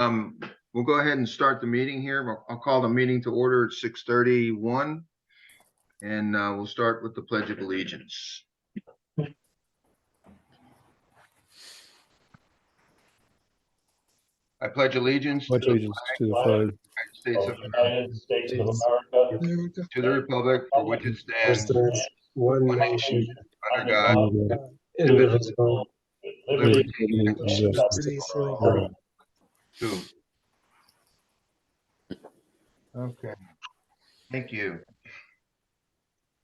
We'll go ahead and start the meeting here. I'll call the meeting to order at 6:31. And we'll start with the Pledge of Allegiance. I pledge allegiance to the flag of the United States of America, to the republic for which it stands, one nation, under God, indivisible, with liberty and justice for all. Two. Okay. Thank you.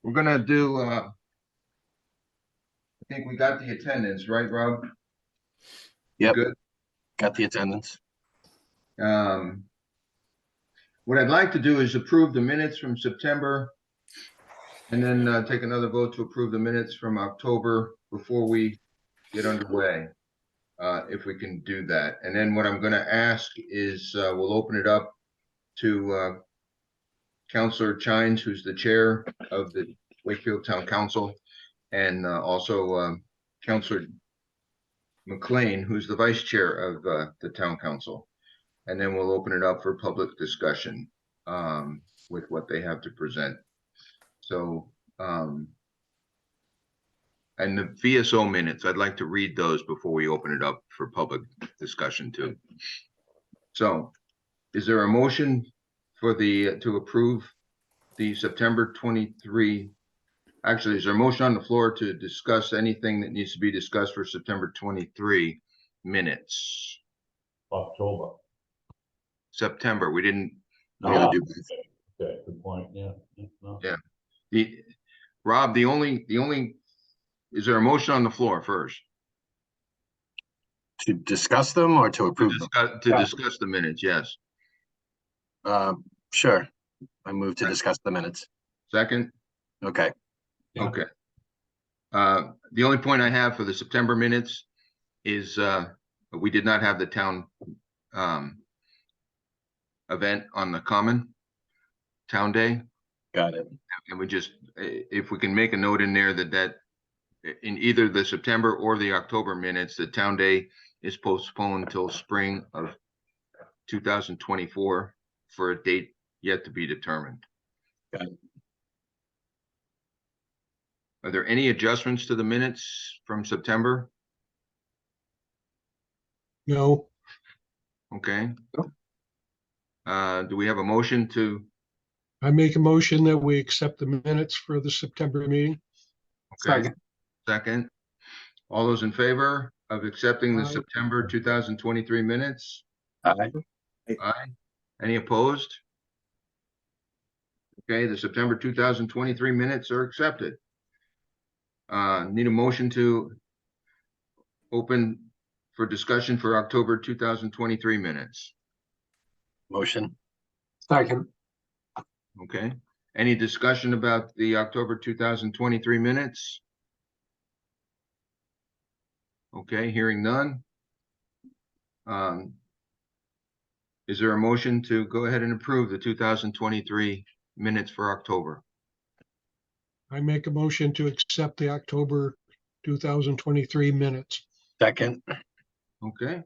We're gonna do, I think we got the attendance, right, Rob? Yep. Good. Got the attendance. What I'd like to do is approve the minutes from September and then take another vote to approve the minutes from October before we get underway, if we can do that. And then what I'm going to ask is we'll open it up to Councilor Chines, who's the chair of the Wakefield Town Council, and also Councilor McLean, who's the vice chair of the Town Council. And then we'll open it up for public discussion with what they have to present. So, and the VSO minutes, I'd like to read those before we open it up for public discussion too. So, is there a motion for to approve the September 23? Actually, is there a motion on the floor to discuss anything that needs to be discussed for September 23 minutes? October. September, we didn't. Yeah. Okay, good point. Yeah. No. Yeah. Rob, the only, is there a motion on the floor first? To discuss them or to approve them? To discuss the minutes, yes. Sure. I move to discuss the minutes. Second? Okay. Yeah. Okay. The only point I have for the September minutes is we did not have the town event on the Common Town Day. Got it. And we just, if we can make a note in there that in either the September or the October minutes, the Town Day is postponed until spring of 2024 for a date yet to be determined. Got it. Are there any adjustments to the minutes from September? no, Okay. Do we have a motion to? I make a motion that we accept the minutes for the September meeting. Okay. Second. All those in favor of accepting the Aye. September 2023 minutes? Aye. Aye. Any opposed? Okay, the September 2023 minutes are accepted. Need a motion to open for discussion for October 2023 minutes. Motion. Second. Okay, any discussion about the October 2023 minutes? Okay, hearing none. Is there a motion to go ahead and approve the 2023 minutes for October? I make a motion to accept the October 2023 minutes. Second. Okay,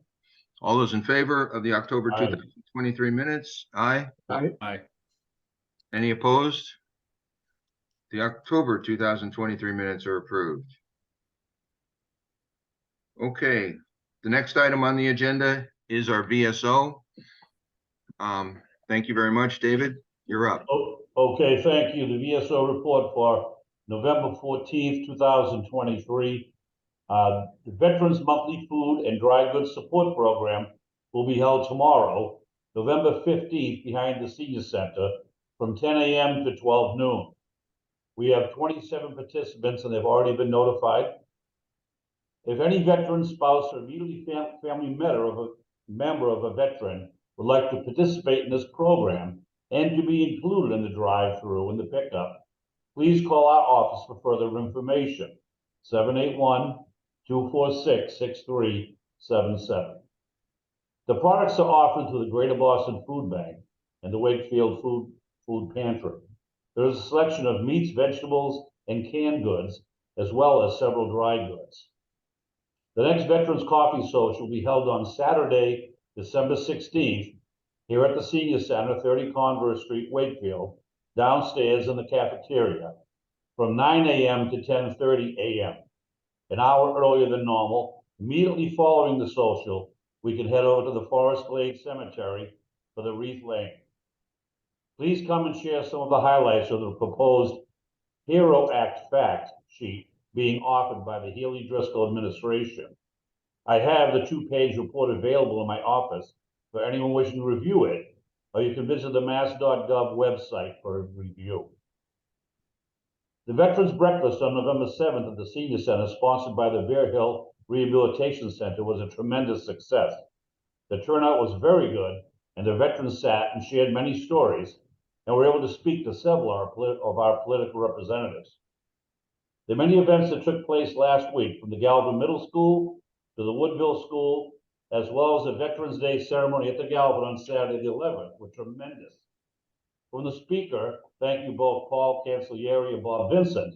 all those in favor of the October Aye. 2023 minutes? Aye. Aye. Any opposed? The October 2023 minutes are approved. Okay, the next item on the agenda is our VSO. Thank you very much, David. You're up. Oh, okay, thank you. The VSO report for November 14th, 2023. The Veterans Monthly Food and Dry Goods Support Program will be held tomorrow, November 15th, behind the Senior Center from 10 a.m. to 12 noon. We have 27 participants and they've already been notified. If any veteran, spouse, or immediately family member of a veteran would like to participate in this program and to be included in the drive-through and the pickup, please call our office for further information, 781-246-6377. The products are offered through the Greater Boston Food Bank and the Wakefield Food Pantry. There is a selection of meats, vegetables, and canned goods, as well as several dry goods. The next Veterans Coffee Social will be held on Saturday, December 16th, here at the Senior Center, 30 Converse Street, Wakefield, downstairs in the cafeteria, from 9 a.m. to 10:30 a.m. An hour earlier than normal. Immediately following the social, we can head over to the Forest Glade Cemetery for the wreath laying. Please come and share some of the highlights of the proposed HERO Act fact sheet being offered by the Healy Driscoll administration. I have the 2-page report available in my office for anyone wishing to review it, or you can visit the mass.gov website for a review. The Veterans Breakfast on November 7th at the Senior Center, sponsored by the Bear Hill Rehabilitation Center, was a tremendous success. The turnout was very good, and the veterans sat and shared many stories, and were able to speak to several of our political representatives. The many events that took place last week, from the Galvin Middle School to the Woodville School, as well as the Veterans Day ceremony at the Galvin on Saturday the 11th, were tremendous. From the speaker, thank you both Paul Cancellieri and Bob Vincent,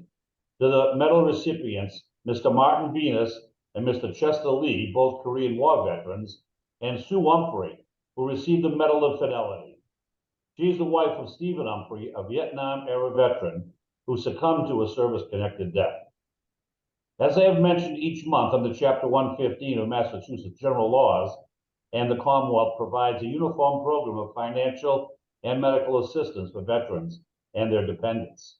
to the medal recipients, Mr. Martin Venus and Mr. Chester Lee, both Korean War veterans, and Sue Humphrey, who received the Medal of Fidelity. She is the wife of Stephen Humphrey, a Vietnam-era veteran who succumbed to a service-connected death. As I have mentioned each month under Chapter 115 of Massachusetts General Laws, and the Commonwealth provides a uniform program of financial and medical assistance for veterans and their dependents.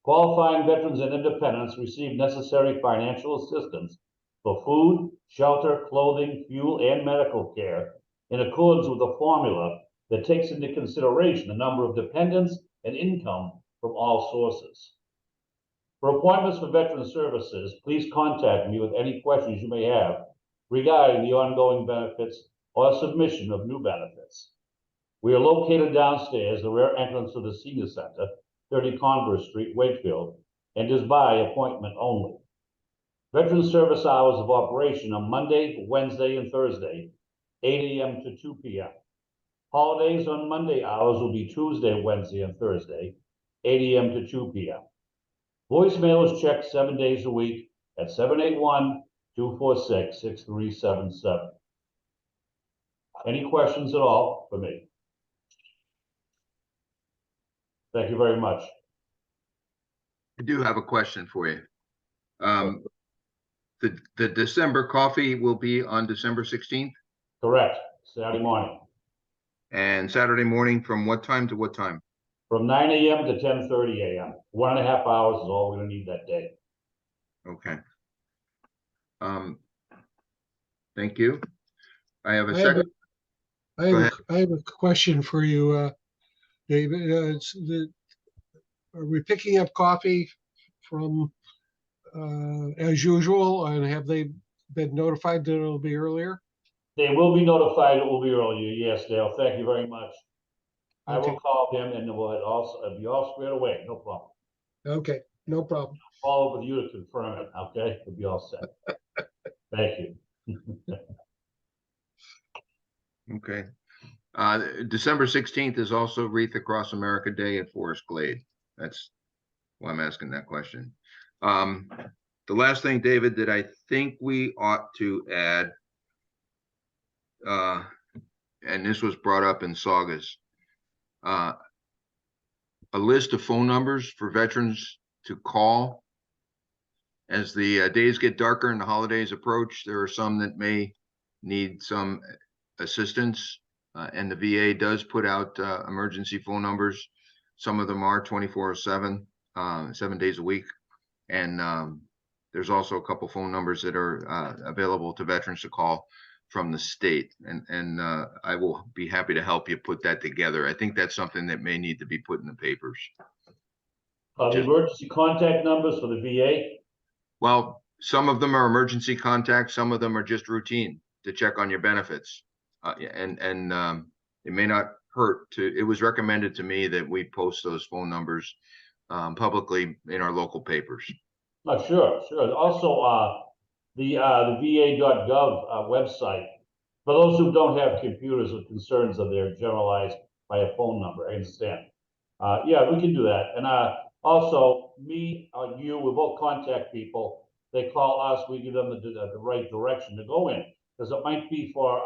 Qualifying veterans and independents receive necessary financial assistance for food, shelter, clothing, fuel, and medical care in accordance with a formula that takes into consideration the number of dependents and income from all sources. For appointments for veteran services, please contact me with any questions you may have regarding the ongoing benefits or submission of new benefits. We are located downstairs, the rear entrance of the Senior Center, 30 Converse Street, Wakefield, and is by appointment only. Veteran service hours of operation on Monday, Wednesday, and Thursday, 8 a.m. to 2 p.m. Holidays on Monday hours will be Tuesday, Wednesday, and Thursday, 8 a.m. to 2 p.m. Voicemail is checked 7 days a week at 781-246-6377. Any questions at all for me? Thank you very much. I do have a question for you. The December coffee will be on December 16th, Correct. Saturday morning, and Saturday morning from what time to what time? from 9 a.m. to 10:30 a.m. 1.5 hours is all we're gonna need that day. Okay. Thank you. I have a I have second. I have, Go a, ahead. I have a question for you, David. Are we picking up coffee from, as usual, and have they been notified that it'll be earlier? They will be notified it will be earlier. Yes, Dale. Thank you very much. I Okay. will call him and we'll also be all squared away. No problem. Okay, no problem. Follow up with you to confirm it. Okay, we'll be all set. Thank you. Okay. December 16th is also Wreath Across America Day at Forest Glade. That's why I'm asking that question. The last thing, David, that I think we ought to add, and this was brought up in Saugus, a list of phone numbers for veterans to call. As the days get darker and the holidays approach, there are some that may need some assistance, and the VA does put out emergency phone numbers. Some of them are 24/7, 7 days a week, and there's also a couple phone numbers that are available to veterans to call from the state, and I will be happy to help you put that together. I think that's something that may need to be put in the papers. The emergency contact numbers for the VA. Well, some of them are emergency contacts, some of them are just routine to check on your benefits. And it may not hurt to, it was recommended to me that we post those phone numbers publicly in our local papers. Sure. Also, the VA.gov website, for those who don't have computers or concerns of their generalized by a phone number, I understand. Yeah, we can do that. And also, me or you, we both contact people. They call us, we give them the right direction to go in. Because it might be for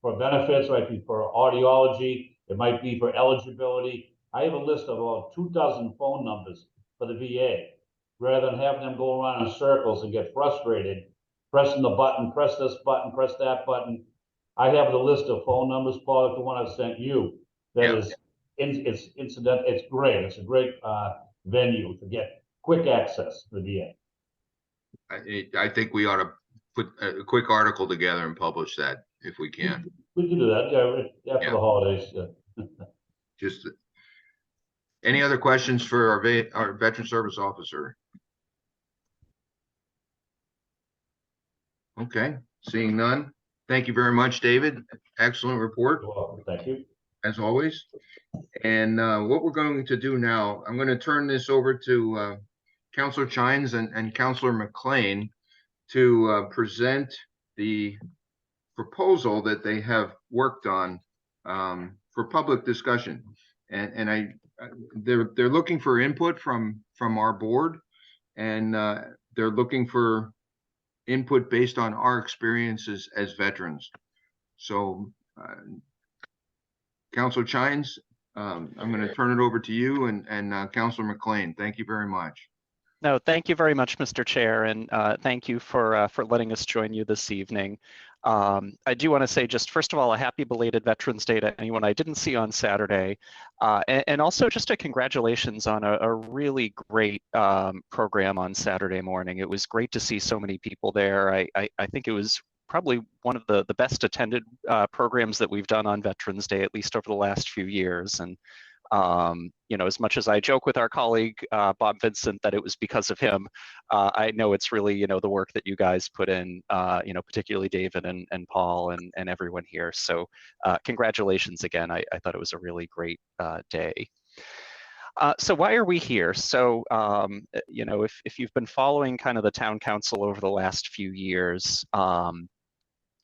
for benefits, it might be for audiology, it might be for eligibility. I have a list of about 2 dozen phone numbers for the VA, rather than having them go around in circles and get frustrated, pressing the button, press this button, press that button. I have the list of phone numbers, Paul, like the one I've sent you. That Yeah. is, it's incident, it's great. It's a great venue to get quick access to the VA. I think we ought to put a quick article together and publish that if we can. We can do that, yeah, after Yeah. the holidays. Just any other questions for our veteran service officer? Okay, seeing none. Thank you very much, David. Excellent report, You're welcome. Thank you. as always. And what we're going to do now, I'm going to turn this over to Counselor Chines and Counselor McLean to present the proposal that they have worked on for public discussion. And they're looking for input from our board, and they're looking for input based on our experiences as veterans. So, Counselor Chines, I'm going to turn it over to you and Counselor McLean. Thank you very much. No, thank you very much, Mr. Chair, and thank you for letting us join you this evening. I do want to say just first of all, a happy belated Veterans Day to anyone I didn't see on Saturday, and also just a congratulations on a really great program on Saturday morning. It was great to see so many people there. I think it was probably one of the best attended programs that we've done on Veterans Day, at least over the last few years. And you know, as much as I joke with our colleague Bob Vincent that it was because of him, I know it's really, you know, the work that you guys put in, you know, particularly David and Paul and everyone here. So congratulations again. I thought it was a really great day. So why are we here? So, you know, if you've been following kind of the town council over the last few years,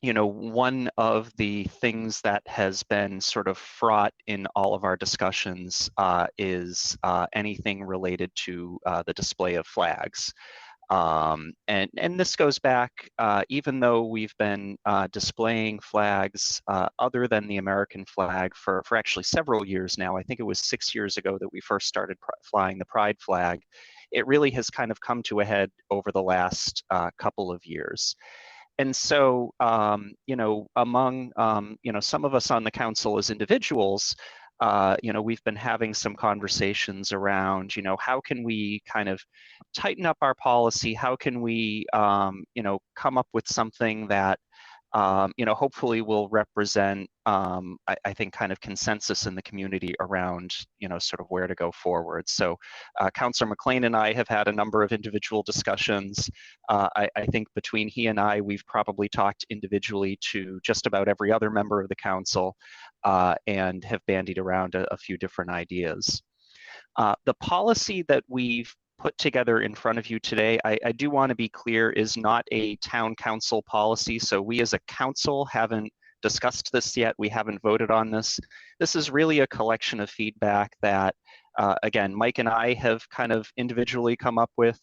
you know, one of the things that has been sort of fraught in all of our discussions is anything related to the display of flags. And this goes back, even though we've been displaying flags other than the American flag for actually several years now. I think it was 6 years ago that we first started flying the Pride flag. It really has kind of come to a head over the last couple of years. And so, you know, among, you know, some of us on the council as individuals, you know, we've been having some conversations around, you know, how can we kind of tighten up our policy? How can we, you know, come up with something that, you know, hopefully will represent, I think, kind of consensus in the community around, you know, sort of where to go forward. So Councillor McLean and I have had a number of individual discussions. I think between he and I, we've probably talked individually to just about every other member of the council and have bandied around a few different ideas. The policy that we've put together in front of you today, I do want to be clear, is not a town council policy. So we as a council haven't discussed this yet. We haven't voted on this. This is really a collection of feedback that, again, Mike and I have kind of individually come up with.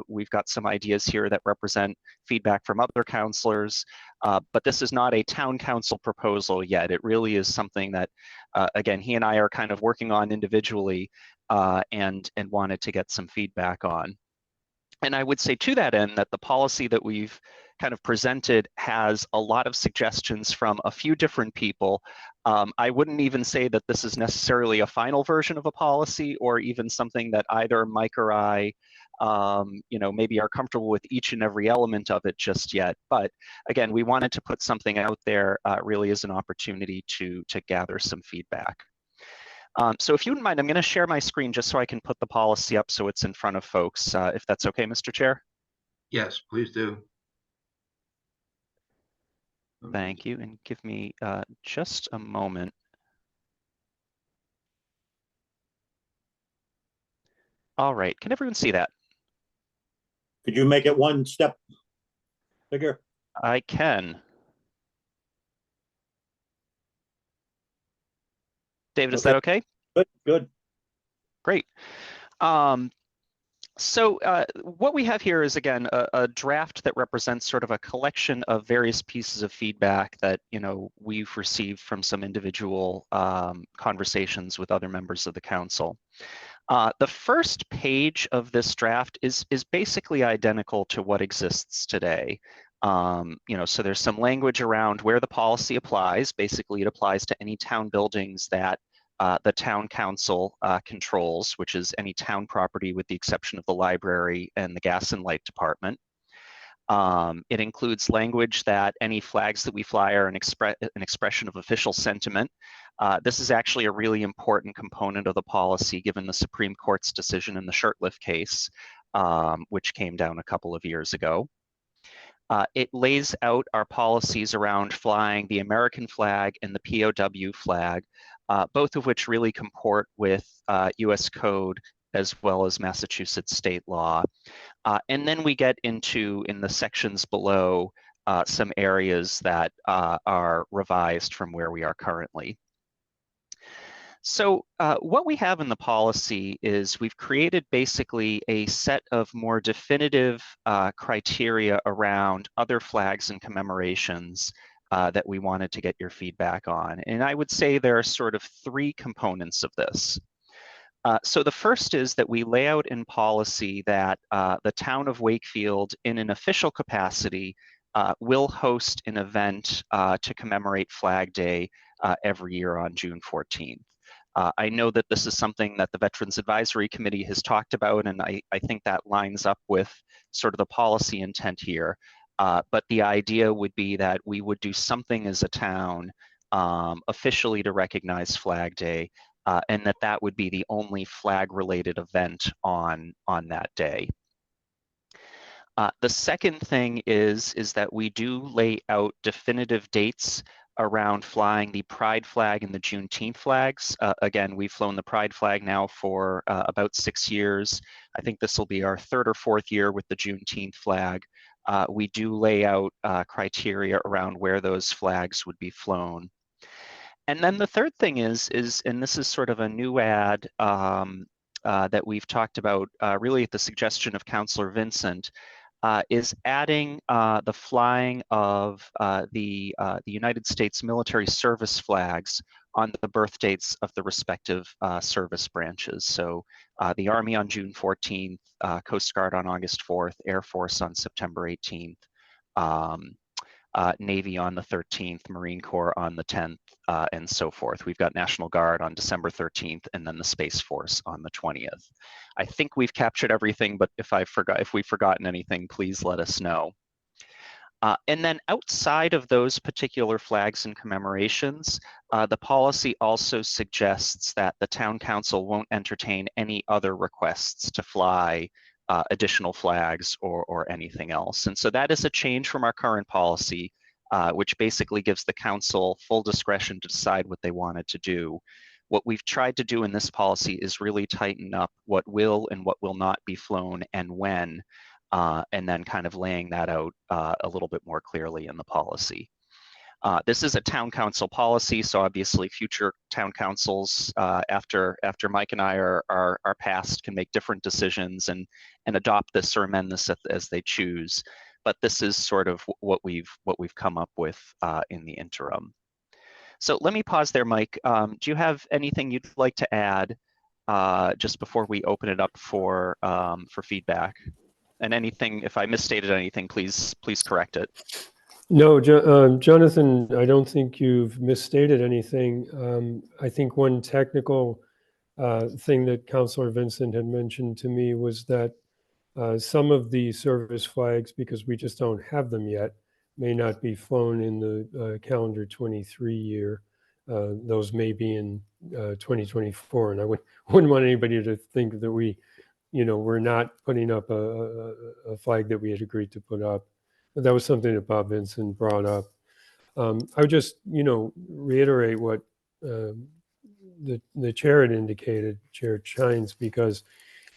We've got some ideas here that represent feedback from other councilors, but this is not a town council proposal yet. It really is something that, again, he and I are kind of working on individually and wanted to get some feedback on. And I would say to that end that the policy that we've kind of presented has a lot of suggestions from a few different people. I wouldn't even say that this is necessarily a final version of a policy or even something that either Mike or I, you know, maybe are comfortable with each and every element of it just yet. But again, we wanted to put something out there really as an opportunity to gather some feedback. So if you wouldn't mind, I'm going to share my screen just so I can put the policy up so it's in front of folks, if that's okay, Mr. Chair. Yes, please do. Thank you, and give me just a moment. All right, can everyone see that? Could you make it one step bigger? I can. David, is that okay? Good, good. Great. So what we have here is, again, a draft that represents sort of a collection of various pieces of feedback that, you know, we've received from some individual conversations with other members of the council. The first page of this draft is basically identical to what exists today. You know, so there's some language around where the policy applies. Basically, it applies to any town buildings that the town council controls, which is any town property with the exception of the library and the gas and light department. It includes language that any flags that we fly are an expression of official sentiment. This is actually a really important component of the policy given the Supreme Court's decision in the Shurtleff case, which came down a couple of years ago. It lays out our policies around flying the American flag and the POW flag, both of which really comport with US code as well as Massachusetts state law. And then we get into, in the sections below, some areas that are revised from where we are currently. So what we have in the policy is we've created basically a set of more definitive criteria around other flags and commemorations that we wanted to get your feedback on. And I would say there are sort of three components of this. So the first is that we lay out in policy that the town of Wakefield, in an official capacity, will host an event to commemorate Flag Day every year on June 14th. I know that this is something that the Veterans Advisory Committee has talked about, and I think that lines up with sort of the policy intent here. But the idea would be that we would do something as a town officially to recognize Flag Day, and that would be the only flag-related event on that day. The second thing is that we do lay out definitive dates around flying the Pride flag and the Juneteenth flags. Again, we've flown the Pride flag now for about 6 years. I think this will be our 3rd or 4th year with the Juneteenth flag. We do lay out criteria around where those flags would be flown. And then the third thing is, and this is sort of a new add that we've talked about really at the suggestion of Councillor Vincent, is adding the flying of the United States military service flags on the birth dates of the respective service branches. So the Army on June 14th, Coast Guard on August 4th, Air Force on September 18th, Navy on the 13th, Marine Corps on the 10th, and so forth. We've got National Guard on December 13th, and then the Space Force on the 20th. I think we've captured everything, but if we've forgotten anything, please let us know. And then outside of those particular flags and commemorations, the policy also suggests that the town council won't entertain any other requests to fly additional flags or anything else. And so that is a change from our current policy, which basically gives the council full discretion to decide what they wanted to do. What we've tried to do in this policy is really tighten up what will and what will not be flown and when, and then kind of laying that out a little bit more clearly in the policy. This is a town council policy, so obviously future town councils after Mike and I are passed can make different decisions and adopt this or amend this as they choose. But this is sort of what we've come up with in the interim. So let me pause there, Mike. Do you have anything you'd like to add just before we open it up for feedback? And anything, if I misstated anything, please correct it. No, Jonathan, I don't think you've misstated anything. I think one technical thing that Councillor Vincent had mentioned to me was that some of the service flags, because we just don't have them yet, may not be flown in the calendar 23 year. Those may be in 2024, and I wouldn't want anybody to think that we're not putting up a flag that we had agreed to put up. But that was something that Bob Vincent brought up. I would just, reiterate what the chair had indicated, Chair Chines, because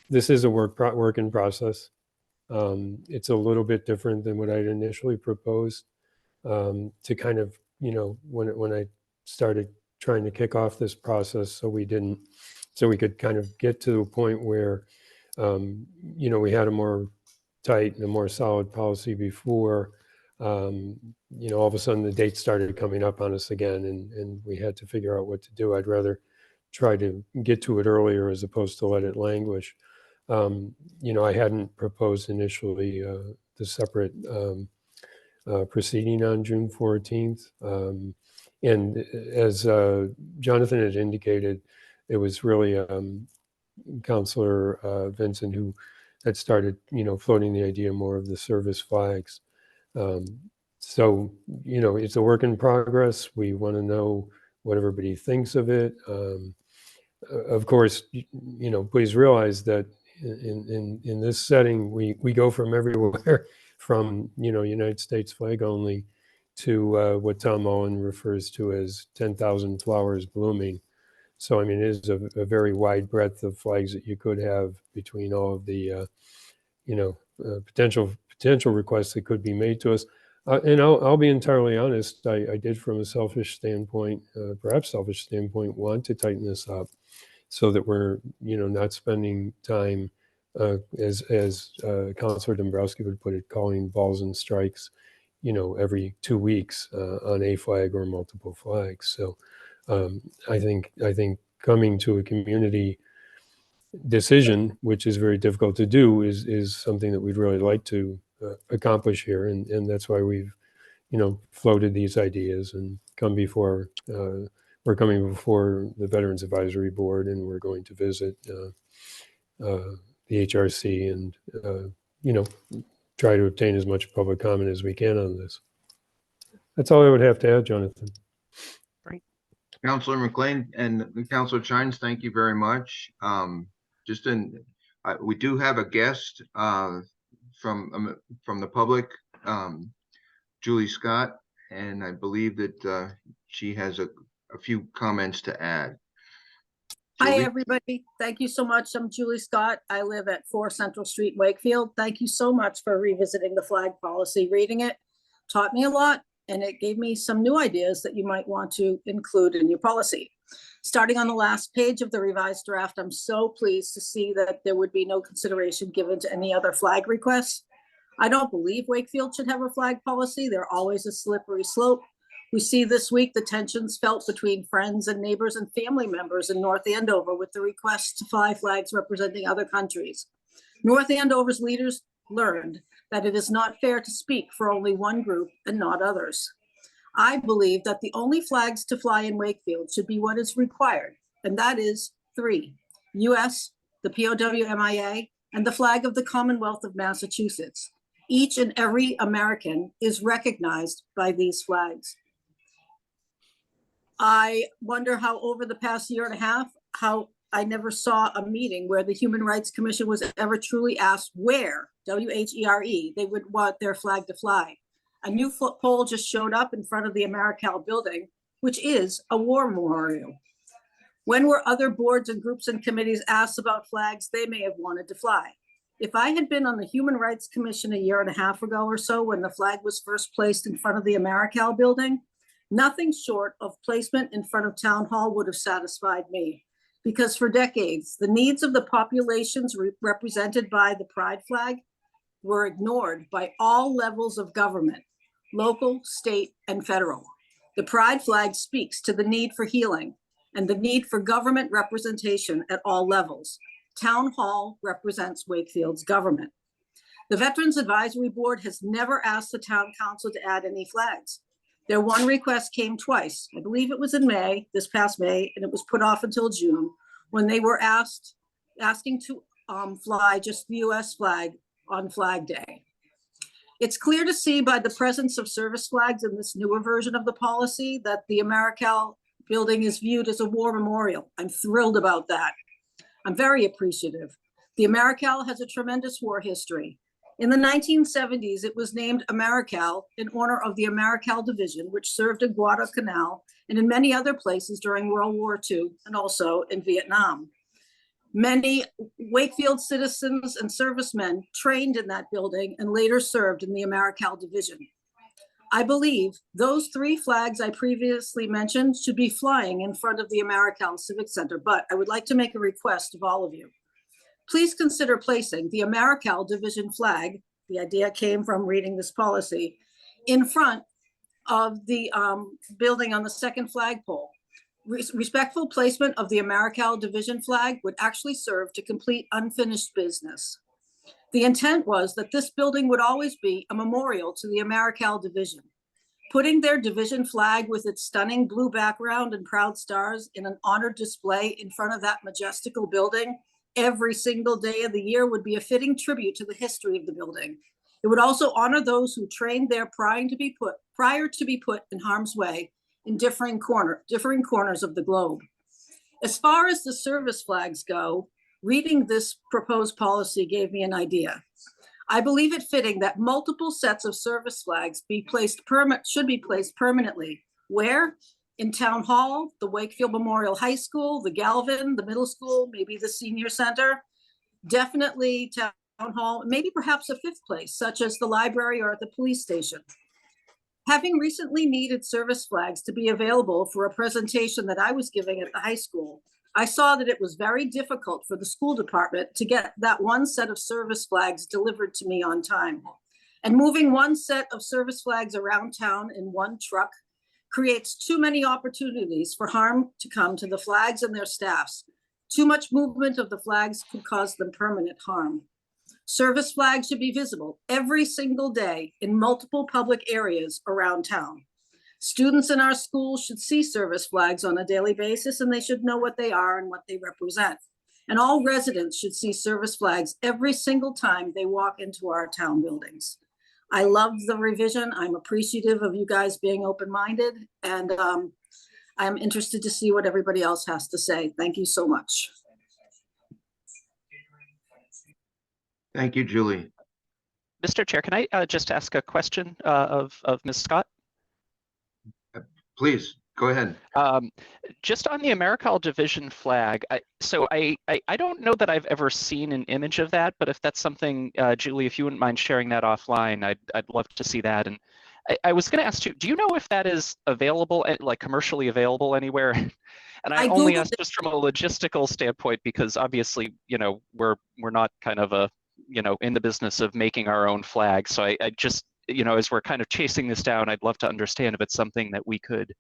this is a work in process. It's a little bit different than what I'd initially proposed to kind of, when I started trying to kick off this process, so we could kind of get to a point where We had a more tight and a more solid policy before. All of a sudden the dates started coming up on us again, and we had to figure out what to do. I'd rather try to get to it earlier as opposed to let it languish. I hadn't proposed initially the separate proceeding on June 14th. And as Jonathan had indicated, it was really Councillor Vincent who had started, floating the idea more of the service flags. So, it's a work in progress. We want to know what everybody thinks of it. Of course, please realize that in this setting, we go from everywhere from, United States flag only to what Tom Mullen refers to as 10,000 flowers blooming. So, it is a very wide breadth of flags that you could have between all of the, potential requests that could be made to us. And I'll be entirely honest, I did from a selfish standpoint, perhaps selfish standpoint, want to tighten this up so that we're, not spending time, as Councilor Dombrowski would put it, calling balls and strikes, every 2 weeks on a flag or multiple flags. So I think coming to a community decision, which is very difficult to do, is something that we'd really like to accomplish here, and that's why we've floated these ideas and we're coming before the Veterans Advisory Board, and we're going to visit the HRC and try to obtain as much public comment as we can on this. That's all I would have to add, Jonathan. Councilor McLean and Councilor Chines, thank you very much. We do have a guest from the public, Julie Scott, and I believe that she has a few comments to add. Hi, Julie? everybody. Thank you so much. I'm Julie Scott. I live at 4 Central Street, Wakefield. Thank you so much for revisiting the flag policy. Reading it taught me a lot, and it gave me some new ideas that you might want to include in your policy. Starting on the last page of the revised draft, I'm so pleased to see that there would be no consideration given to any other flag requests. I don't believe Wakefield should have a flag policy. They're always a slippery slope. We see this week the tensions felt between friends and neighbors and family members in North Andover with the request to fly flags representing other countries. North Andover's leaders learned that it is not fair to speak for only one group and not others. I believe that the only flags to fly in Wakefield should be what is required, and that is 3: US, the POW/MIA, and the flag of the Commonwealth of Massachusetts. Each and every American is recognized by these flags. I wonder how over the past year and a half, how I never saw a meeting where the Human Rights Commission was ever truly asked where, WHERE, they would want their flag to fly. A new pole just showed up in front of the AmeriCal building, which is a war memorial. When were other boards and groups and committees asked about flags they may have wanted to fly? If I had been on the Human Rights Commission a year and a half ago or so when the flag was first placed in front of the AmeriCal building, nothing short of placement in front of Town Hall would have satisfied me, because for decades, the needs of the populations represented by the pride flag were ignored by all levels of government, local, state, and federal. The pride flag speaks to the need for healing and the need for government representation at all levels. Town Hall represents Wakefield's government. The Veterans Advisory Board has never asked the Town Council to add any flags. Their one request came twice. I believe it was in May, this past May, and it was put off until June, when they were asking to fly just the US flag on Flag Day. It's clear to see by the presence of service flags in this newer version of the policy that the AmeriCal building is viewed as a war memorial. I'm thrilled about that. I'm very appreciative. The AmeriCal has a tremendous war history. In the 1970s, it was named AmeriCal in honor of the AmeriCal Division, which served in Guadalcanal and in many other places during World War II and also in Vietnam. Many Wakefield citizens and servicemen trained in that building and later served in the AmeriCal Division. I believe those 3 flags I previously mentioned should be flying in front of the AmeriCal Civic Center, but I would like to make a request of all of you. please consider placing the AmeriCal division flag, the idea came from reading this policy, in front of the building on the second flagpole. Respectful placement of the AmeriCal division flag would actually serve to complete unfinished business. The intent was that this building would always be a memorial to the AmeriCal division. Putting their division flag with its stunning blue background and proud stars in an honored display in front of that majestical building every single day of the year would be a fitting tribute to the history of the building. It would also honor those who trained there prior to be put in harm's way in differing corners of the globe. As far as the service flags go, reading this proposed policy gave me an idea. I believe it fitting that multiple sets of service flags should be placed permanently. Where? In Town Hall, the Wakefield Memorial High School, the Galvin, the middle school, maybe the senior center. Definitely Town Hall, maybe perhaps a fifth place, such as the library or at the police station. Having recently needed service flags to be available for a presentation that I was giving at the high school, I saw that it was very difficult for the school department to get that one set of service flags delivered to me on time. And moving one set of service flags around town in one truck creates too many opportunities for harm to come to the flags and their staffs. Too much movement of the flags could cause them permanent harm. Service flags should be visible every single day in multiple public areas around town. Students in our schools should see service flags on a daily basis, and they should know what they are and what they represent. And all residents should see service flags every single time they walk into our town buildings. I love the revision. I'm appreciative of you guys being open-minded, and I'm interested to see what everybody else has to say. Thank you so much. Thank you, Julie. Mr. Chair, can I just ask a question of Ms. Scott? Please, go ahead. Just on the AmeriCal division flag, I don't know that I've ever seen an image of that, but if that's something, Julie, if you wouldn't mind sharing that offline, I'd love to see that. And I was going to ask you, do you know if that is available, like commercially available anywhere? And I only ask just from a logistical standpoint, because obviously, you know, we're not kind of a, you know, in the business of making our own flag. So I just, you know, as we're kind of chasing this down, I'd love to understand if it's something that we could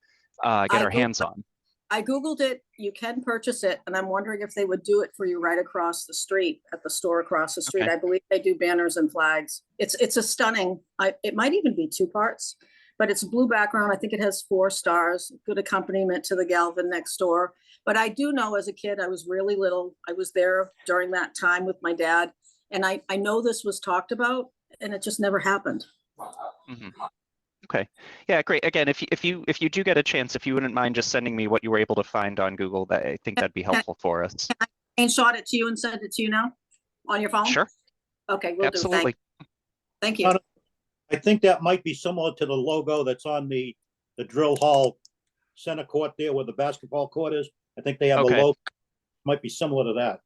get our hands on. I Googled it, you can purchase it, and I'm wondering if they would do it for you right across the street at the store across the street. Okay. I believe they do banners and flags. It's a stunning, it might even be 2 parts, but it's a blue background. I think it has 4 stars, good accompaniment to the Galvin next door. But I do know as a kid, I was really little. I was there during that time with my dad. And I know this was talked about, and it just never happened. Mm-hmm. Okay, yeah, great. Again, if you do get a chance, if you wouldn't mind just sending me what you were able to find on Google, that I think that'd be helpful for us. Can I screenshot it to you and send it to you now on your phone? Sure. Okay, we'll Absolutely. do. Thank you. I think that might be similar to the logo that's on the drill hall center court there where the basketball court is. I think they have a logo, might be similar to that.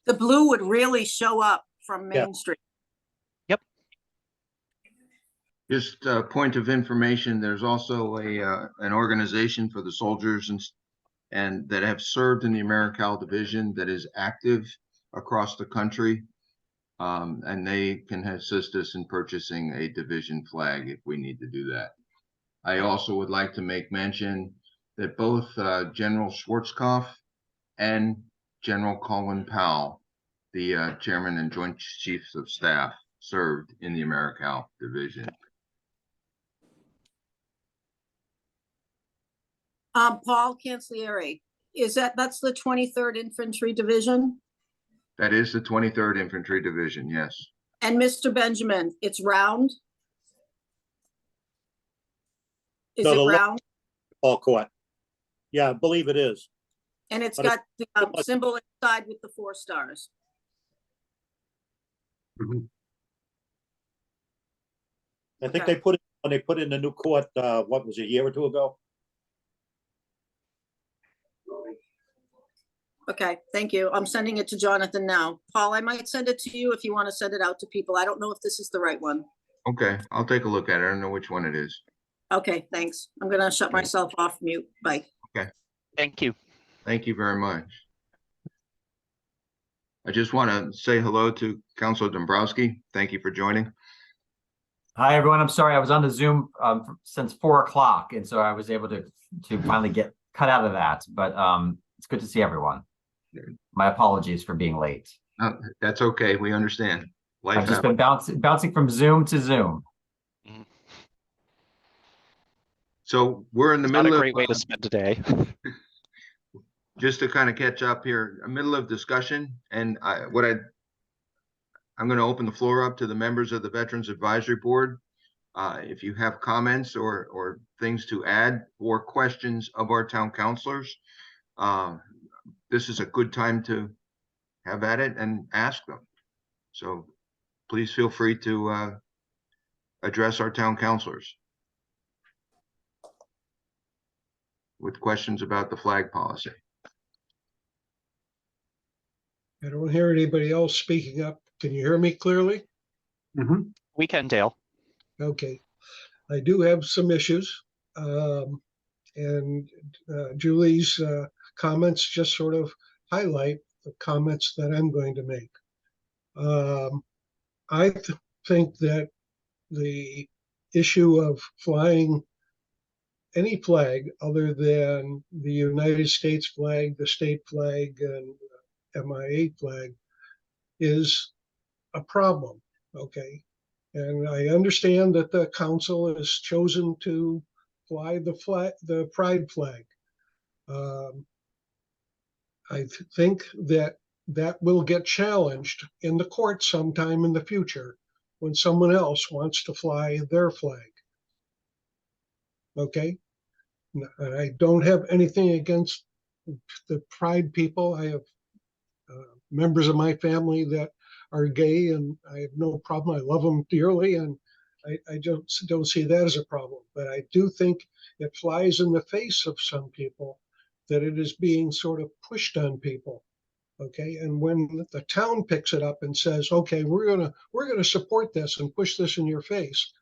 The blue would really show up from Main Street. Yep. Just a point of information, there's also an organization for the soldiers and that have served in the AmeriCal division that is active across the country. And they can assist us in purchasing a division flag if we need to do that. I also would like to make mention that both General Schwarzkopf and General Colin Powell, the Chairman and Joint Chiefs of Staff, served in the AmeriCal division. Paul Cancellieri, that's the 23rd Infantry Division? That is the 23rd Infantry Division, yes. And Mr. Benjamin, it's round? Is it round? All court. Yeah, I believe it is. And it's got the symbol inside with the 4 stars. I think they put it when they put in the new court, what was it, a year or 2 ago? Okay, thank you. I'm sending it to Jonathan now. Paul, I might send it to you if you want to send it out to people. I don't know if this is the right one. Okay, I'll take a look at it. I don't know which one it is. Okay, thanks. I'm gonna shut myself off mute. Bye. Thank you. Thank you very much. I just want to say hello to Councilor Dombrowski. Thank you for joining. Hi, everyone. I'm sorry. I was on the Zoom since 4 o'clock, and so I was able to finally get cut out of that. But it's good to see everyone. My apologies for being late. That's okay. We understand. Life I've just happens. been bouncing from Zoom to Zoom. So we're in the Not a middle great way to of, spend a day. just to kind of catch up here, a middle of discussion. And I'm going to open the floor up to the members of the Veterans Advisory Board. If you have comments or things to add or questions of our town councilors, this is a good time to have at it and ask them. So please feel free to address our town councilors with questions about the flag policy. I don't hear anybody else speaking up. Can you hear me clearly? We can, Dale. Okay. I do have some issues. And Julie's comments just sort of highlight the comments that I'm going to make. I think that the issue of flying any flag other than the United States flag, the state flag, and MIA flag is a problem, okay? And I understand that the council has chosen to fly the pride flag. I think that will get challenged in the court sometime in the future when someone else wants to fly their flag. Okay? I don't have anything against the pride people. I have members of my family that are gay, and I have no problem. I love them dearly, and I just don't see that as a problem. But I do think it flies in the face of some people that it is being sort of pushed on people. Okay, and when the town picks it up and says, "Okay, we're gonna support this and push this in your face,"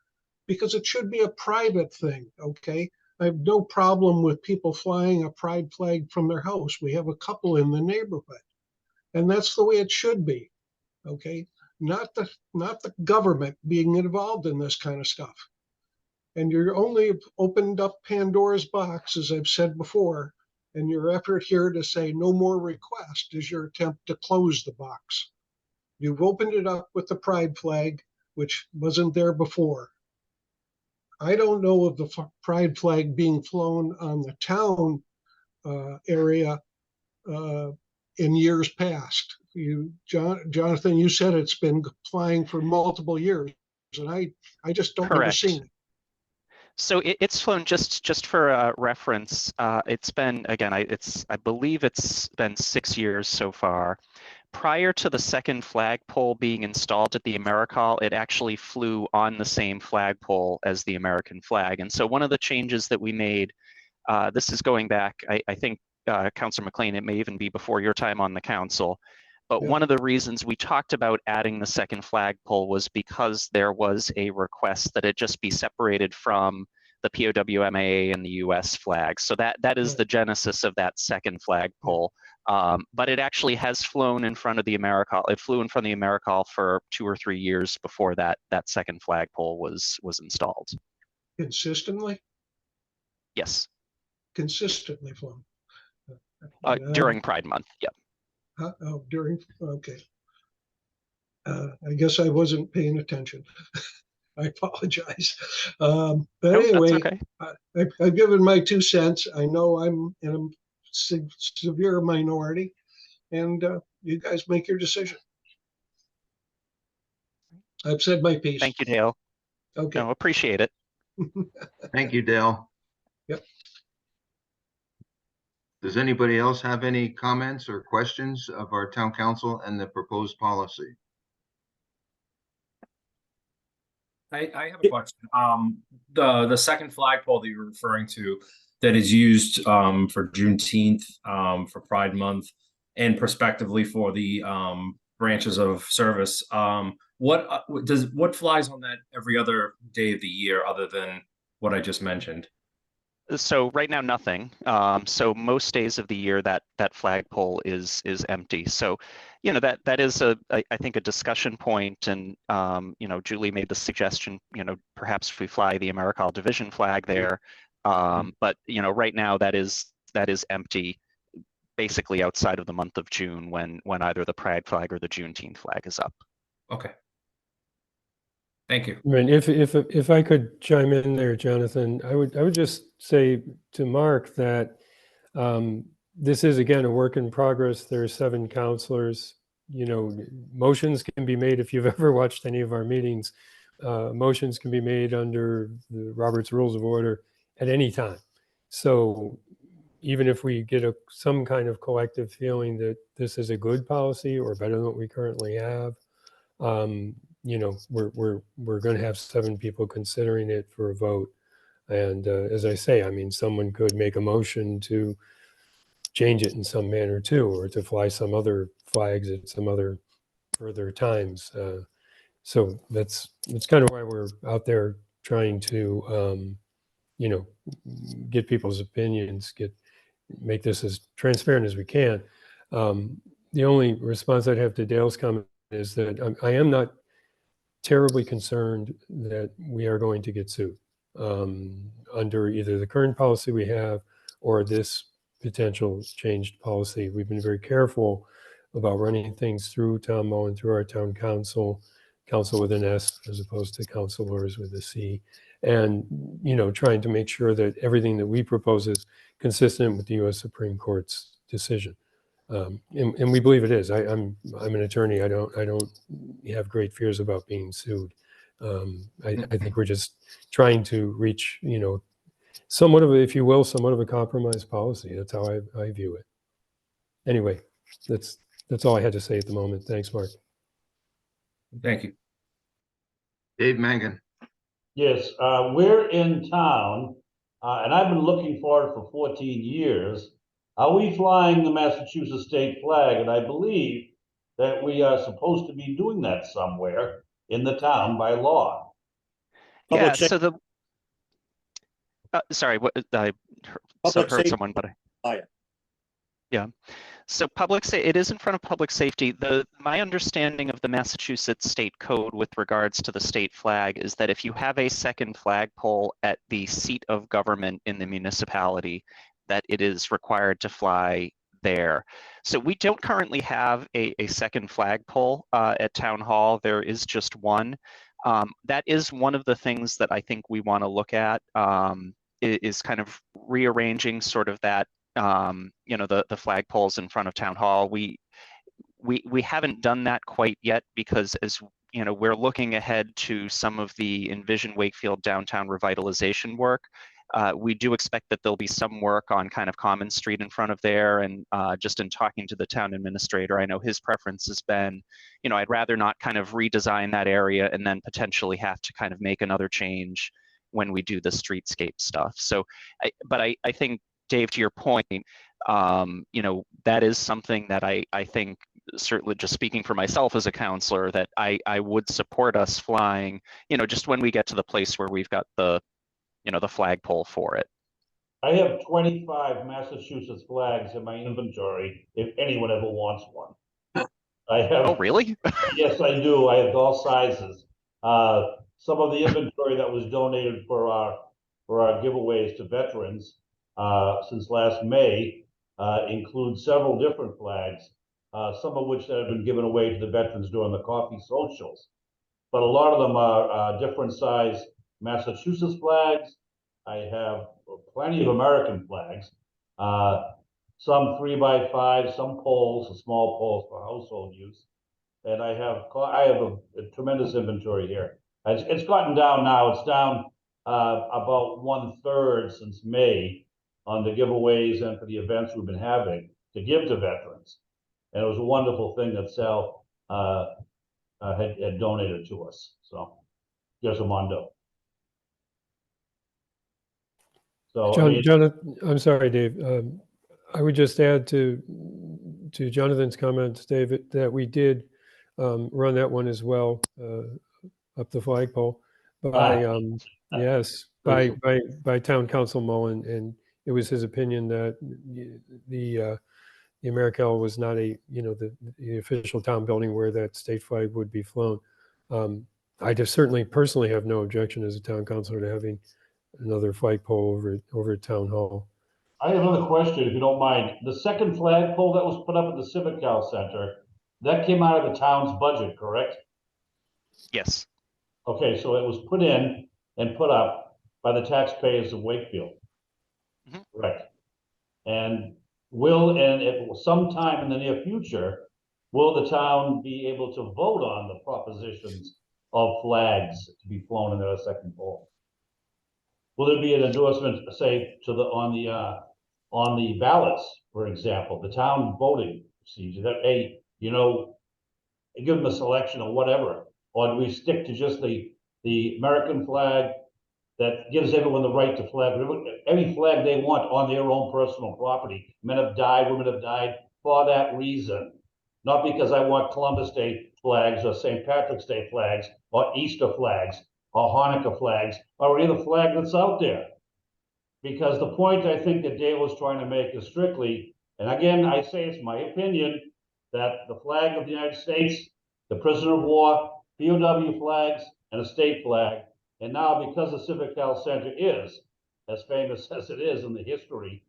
because it should be a private thing. Okay, I have no problem with people flying a pride flag from their house. We have a couple in the neighborhood, and that's the way it should be. Okay, not the government being involved in this kind of stuff. And you're only opened up Pandora's box, as I've said before, and your effort here to say no more request is your attempt to close the box. You've opened it up with the pride flag, which wasn't there before. I don't know of the pride flag being flown on the town area in years past. Jonathan, you said it's been flying for multiple years, and I just don't remember seeing it. So it's flown, just for reference. It's been, again, I believe it's been 6 years so far. Prior to the second flagpole being installed at the AmeriCall, it actually flew on the same flagpole as the American flag. And so one of the changes that we made, this is going back, I think, Councilor McLean, it may even be before your time on the council. But Yeah. one of the reasons we talked about adding the second flagpole was because there was a request that it just be separated from the POWMAA and the US flag. So that is the genesis of that second flagpole. But it actually has flown in front of the AmeriCall. It flew in front of the AmeriCall for 2 or 3 years before that second flagpole was installed. Consistently? Yes. Consistently flown. During Pride Month, yep. Oh, okay. I guess I wasn't paying attention. I apologize. But Nope, anyway, that's okay. I've given my 2 cents. I know I'm in a severe minority, and you guys make your decision. I've said my piece. Thank you, Dale. Okay. No, appreciate it. Thank you, Dale. Yep. Does anybody else have any comments or questions of our town council and the proposed policy? I have a question. The second flagpole that you're referring to that is used for Juneteenth, for Pride Month, and prospectively for the branches of service. What flies on that every other day of the year other than what I just mentioned? So right now, nothing. So most days of the year that flagpole is empty. So, that is I think a discussion point. And Julie made the suggestion, perhaps we fly the Americal Division flag there. But right now that is empty, basically outside of the month of June when either the Pride flag or the Juneteenth flag is up. Okay. Thank you. I mean, if I could chime in there, Jonathan, I would just say to Mark that this is again a work in progress. There are 7 counselors. Motions can be made if you've ever watched any of our meetings. Motions can be made under the Robert's Rules of Order at any time. So even if we get some kind of collective feeling that this is a good policy or better than what we currently have, we're going to have 7 people considering it for a vote. And as I say, I mean, someone could make a motion to change it in some manner too, or to fly some other flags at some other further times. So that's kind of why we're out there trying to, get people's opinions, make this as transparent as we can. The only response I'd have to Dale's comment is that I am not terribly concerned that we are going to get sued under either the current policy we have or this potential changed policy. We've been very careful about running things through Tom Moen, through our town council with an S as opposed to councilors with a C, and trying to make sure that everything that we propose is consistent with the U.S. Supreme Court's decision. And we believe it is. I'm an attorney. I don't have great fears about being sued. I think we're just trying to reach, somewhat of a compromise policy. That's how I view it. Anyway, that's all I had to say at the moment. Thanks, Mark. Thank you. Dave Mangan. Yes, we're in town, and I've been looking for it for 14 years. Are we flying the Massachusetts state flag? And I believe that we are supposed to be doing that somewhere in the town by law. Yeah, Public so sorry, what I Public heard safety. someone, but Fire. yeah. So it is in front of public safety. My understanding of the Massachusetts state code with regards to the state flag is that if you have a second flagpole at the seat of government in the municipality, that it is required to fly there. So we don't currently have a second flagpole at Town Hall. There is just one. That is one of the things that I think we want to look at, is kind of rearranging sort of that, the flagpoles in front of Town Hall. We haven't done that quite yet because, as we're looking ahead to some of the Envision Wakefield downtown revitalization work. We do expect that there'll be some work on kind of Common Street in front of there. And just in talking to the town administrator, I know his preference has been, I'd rather not kind of redesign that area and then potentially have to kind of make another change when we do the streetscape stuff. So, but I think, Dave, to your point, that is something that I think, certainly just speaking for myself as a counselor, that I would support us flying, just when we get to the place where we've got the flagpole for it. I have 25 Massachusetts flags in my inventory if anyone ever wants one. I have. Oh, really? Yes, I do. I have all sizes. Some of the inventory that was donated for our giveaways to veterans since last May includes several different flags, some of which have been given away to the veterans during the coffee socials. But a lot of them are different size Massachusetts flags. I have plenty of American flags, some 3x5, some poles, small poles for household use. And I have a tremendous inventory here. It's gotten down now. It's down about 1/3 since May on the giveaways and for the events we've been having to give to veterans. And it was a wonderful thing that Sal had donated to us. So, there's a mondo. So, Jonathan, I'm sorry, Dave. I would just add to Jonathan's comments, David, that we did run that one as well up the flagpole by Yes, by Town Council Mullen, and it was his opinion that the Americal was not the official town building where that state flag would be flown. I just certainly personally have no objection as a town councilor to having another flagpole over at Town Hall. I have another question, if you don't mind. The second flagpole that was put up at the Civic Cal Center, that came out of the town's budget, correct? Yes. Okay, so it was put in and put up by the taxpayers of Wakefield. Mhm. Correct. And at some time in the near future, will the town be able to vote on the propositions of flags to be flown in their second pole? Will there be an endorsement, say, on the ballots, for example, the town voting procedure that, hey, give them a selection or whatever, or do we stick to just the American flag that gives everyone the right to flag any flag they want on their own personal property? Men have died, women have died for that reason, not because I want Columbus Day flags or St. Patrick's Day flags or Easter flags or Hanukkah flags or any other flag that's out there. Because the point I think that Dale was trying to make is strictly, and again, I say it's my opinion, that the flag of the United States, the prisoner of war, POW flags, and a state flag, and now because the Civic Cal Center is as famous as it is in the history,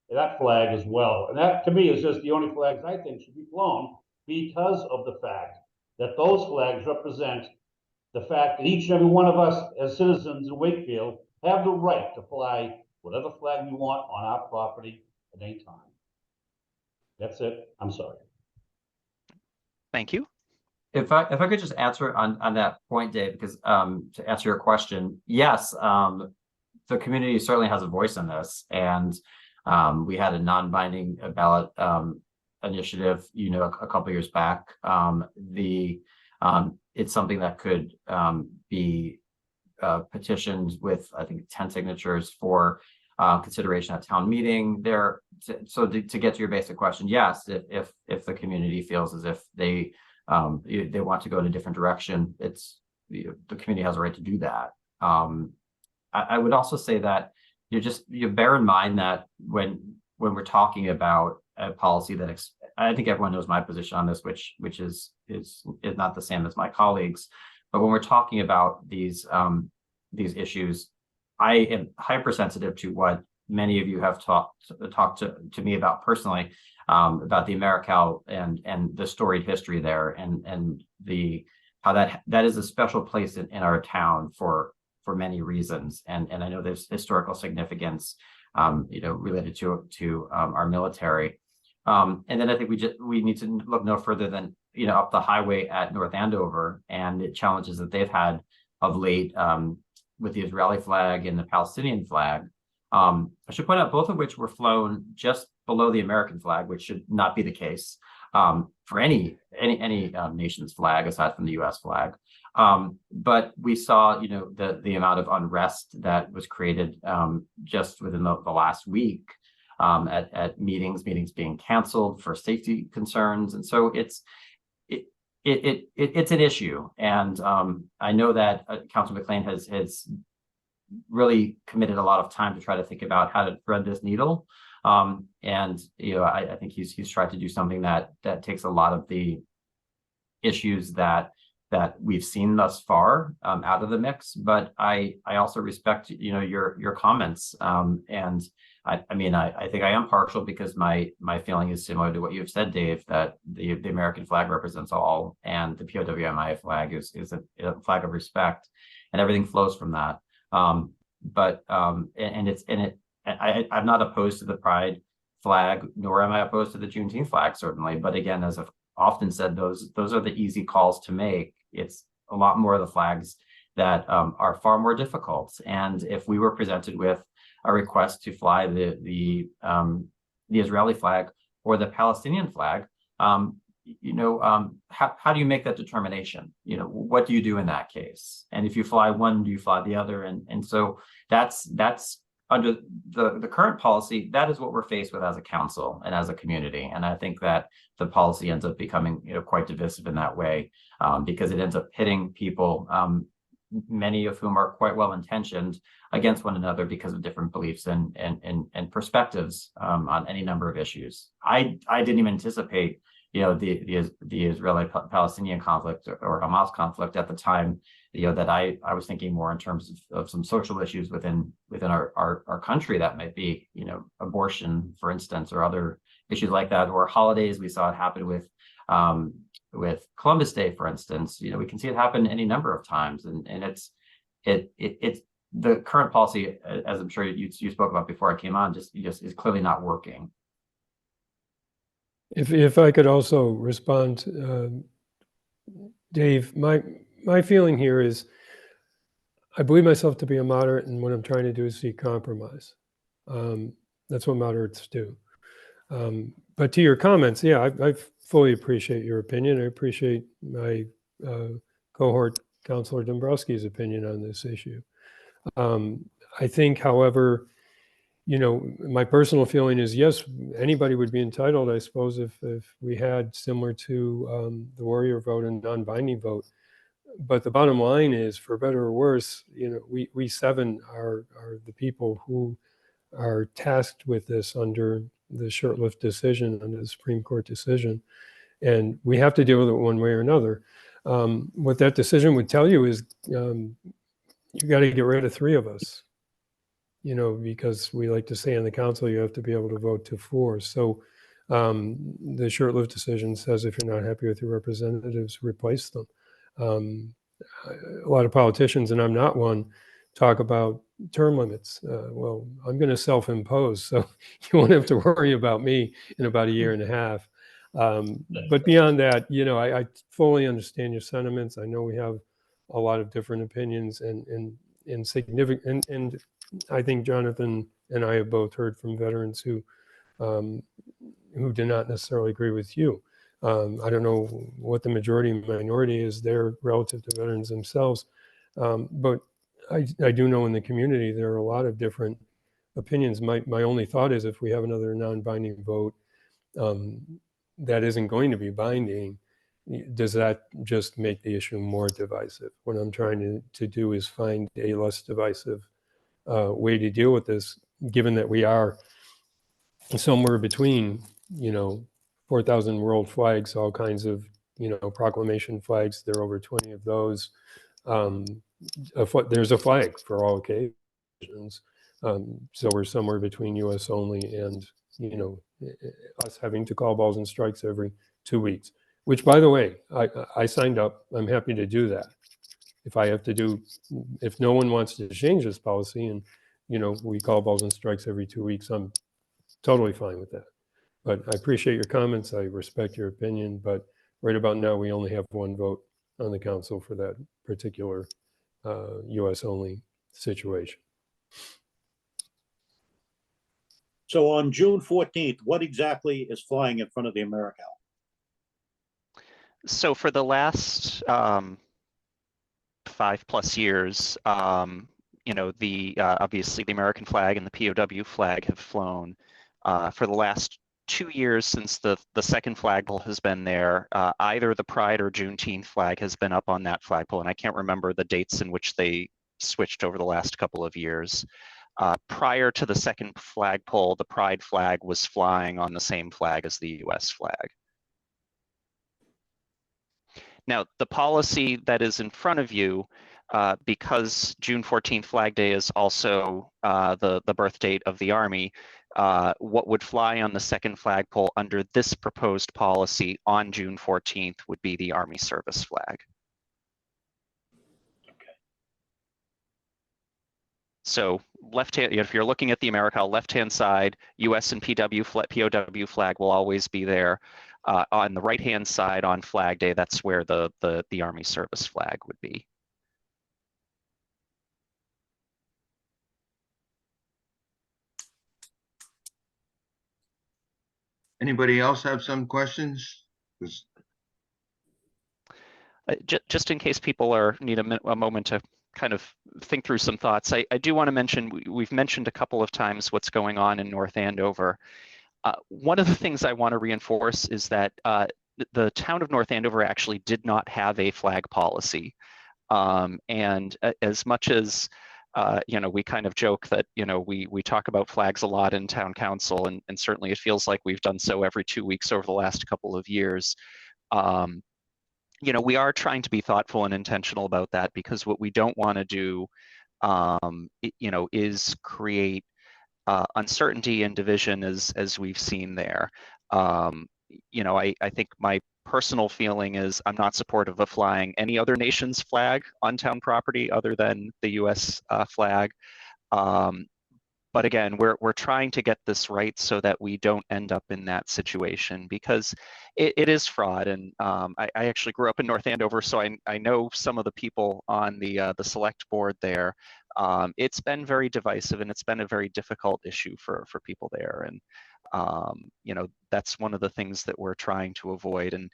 that flag as well. And that to me is just the only flags I think should be flown, because of the fact that those flags represent the fact that each and every one of us as citizens in Wakefield have the right to fly whatever flag we want on our property at any time. That's it. I'm sorry. Thank you. If I could just answer on that point, Dave, because to answer your question, yes, the community certainly has a voice in this, and we had a non-binding ballot initiative, a couple years back. It's something that could be petitioned with, I think, 10 signatures for consideration at town meeting. So to get to your basic question, yes, if the community feels as if they want to go in a different direction, the community has a right to do that. I would also say that you bear in mind that when we're talking about a policy that I think everyone knows my position on this, which is not the same as my colleagues, but when we're talking about these issues, I am hypersensitive to what many of you have talked to me about personally, about the Americal and the storied history there, and how that is a special place in our town for many reasons, and I know there's historical significance, related to our military, and then I think we need to look no further than up the highway at North Andover and the challenges that they've had of late with the Israeli flag and the Palestinian flag. I should point out both of which were flown just below the American flag, which should not be the case for any nation's flag aside from the U.S. flag. But we saw, the amount of unrest that was created just within the last week at meetings being canceled for safety concerns, and so it's an issue. And I know that Councilor McLean has really committed a lot of time to try to think about how to thread this needle. And I think he's tried to do something that takes a lot of the issues that we've seen thus far out of the mix. But I also respect your comments. And I think I am partial because my feeling is similar to what you've said, Dave, that the American flag represents all, and the POWMI flag is a flag of respect, and everything flows from that. I'm not opposed to the Pride flag, nor am I opposed to the Juneteenth flag, certainly. But again, as I've often said, those are the easy calls to make. It's a lot more of the flags that are far more difficult. And if we were presented with a request to fly the Israeli flag or the Palestinian flag, how do you make that determination? What do you do in that case? And if you fly one, do you fly the other? And so that's under the current policy, that is what we're faced with as a council and as a community. And I think that the policy ends up becoming quite divisive in that way, because it ends up pitting people many of whom are quite well intentioned, against one another because of different beliefs and perspectives on any number of issues. I didn't even anticipate, the Israeli-Palestinian conflict or Hamas conflict at the time. That I was thinking more in terms of some social issues within our country that might be, abortion, for instance, or other issues like that, or holidays. We saw it happen with Columbus Day, for instance. We can see it happen any number of times, and it's the current policy, as I'm sure you spoke about before I came on, just is clearly not working. If I could also respond, Dave, my feeling here is I believe myself to be a moderate, and what I'm trying to do is seek compromise. That's what moderates do. But to your comments, yeah, I fully appreciate your opinion. I appreciate my cohort, Councilor Dombrowski's opinion on this issue. I think, however, my personal feeling is, yes, anybody would be entitled, I suppose, if we had, similar to the warrior vote, and non-binding vote. But the bottom line is, for better or worse, we seven are the people who are tasked with this under the Shurtleff decision, under the Supreme Court decision, and we have to deal with it one way or another. What that decision would tell you is you got to get rid of three of us, because we like to say in the council, you have to be able to vote to 4. So the Shurtleff decision says if you're not happy with your representatives, replace them. A lot of politicians, and I'm not one, talk about term limits. Well, I'm going to self-impose, so you won't have to worry about me in about a year and a half. But beyond that, I fully understand your sentiments. I know we have a lot of different opinions and significant, and I think Jonathan and I have both heard from veterans who do not necessarily agree with you. I don't know what the majority and minority is there relative to veterans themselves, but I do know in the community there are a lot of different opinions. My only thought is, if we have another non-binding vote that isn't going to be binding, does that just make the issue more divisive? What I'm trying to do is find a less divisive way to deal with this, given that we are somewhere between, 4,000 world flags, all kinds of, proclamation flags. There are over 20 of those. There's a flag for all occasions. So we're somewhere between US only and, us having to call balls and strikes every 2 weeks, which, by the way, I signed up. I'm happy to do that. If no one wants to change this policy and, we call balls and strikes every 2 weeks, I'm totally fine with that. But I appreciate your comments. I respect your opinion, but right about now, we only have one vote on the council for that particular US only situation. So on June 14th, what exactly is flying in front of the Americal? So for the last 5+ years, obviously the American flag and the POW flag have flown. For the last 2 years since the second flagpole has been there, either the Pride or Juneteenth flag has been up on that flagpole, and I can't remember the dates in which they switched over the last couple of years. Prior to the second flagpole, the Pride flag was flying on the same flag as the US flag. Now, the policy that is in front of you, because June 14th Flag Day is also the birth date of the Army, what would fly on the second flagpole under this proposed policy on June 14th would be the Army service flag. Okay. So left hand, if you're looking at the Americal left-hand side, US and POW flag will always be there. On the right-hand side on Flag Day, that's where the Army service flag would be. Anybody else have some questions? Just in case people need a moment to kind of think through some thoughts, I do want to mention, we've mentioned a couple of times what's going on in North Andover. One of the things I want to reinforce is that the town of North Andover actually did not have a flag policy. As much as we kind of joke that we talk about flags a lot in town council, and certainly it feels like we've done so every 2 weeks over the last couple of years. We are trying to be thoughtful and intentional about that, because what we don't want to do, is create uncertainty and division as we've seen there. I think my personal feeling is I'm not supportive of flying any other nation's flag on town property other than the US flag. But again, we're trying to get this right so that we don't end up in that situation, because it is fraud. And I actually grew up in North Andover, so I know some of the people on the select board there. It's been very divisive, and it's been a very difficult issue for people there. And that's one of the things that we're trying to avoid. And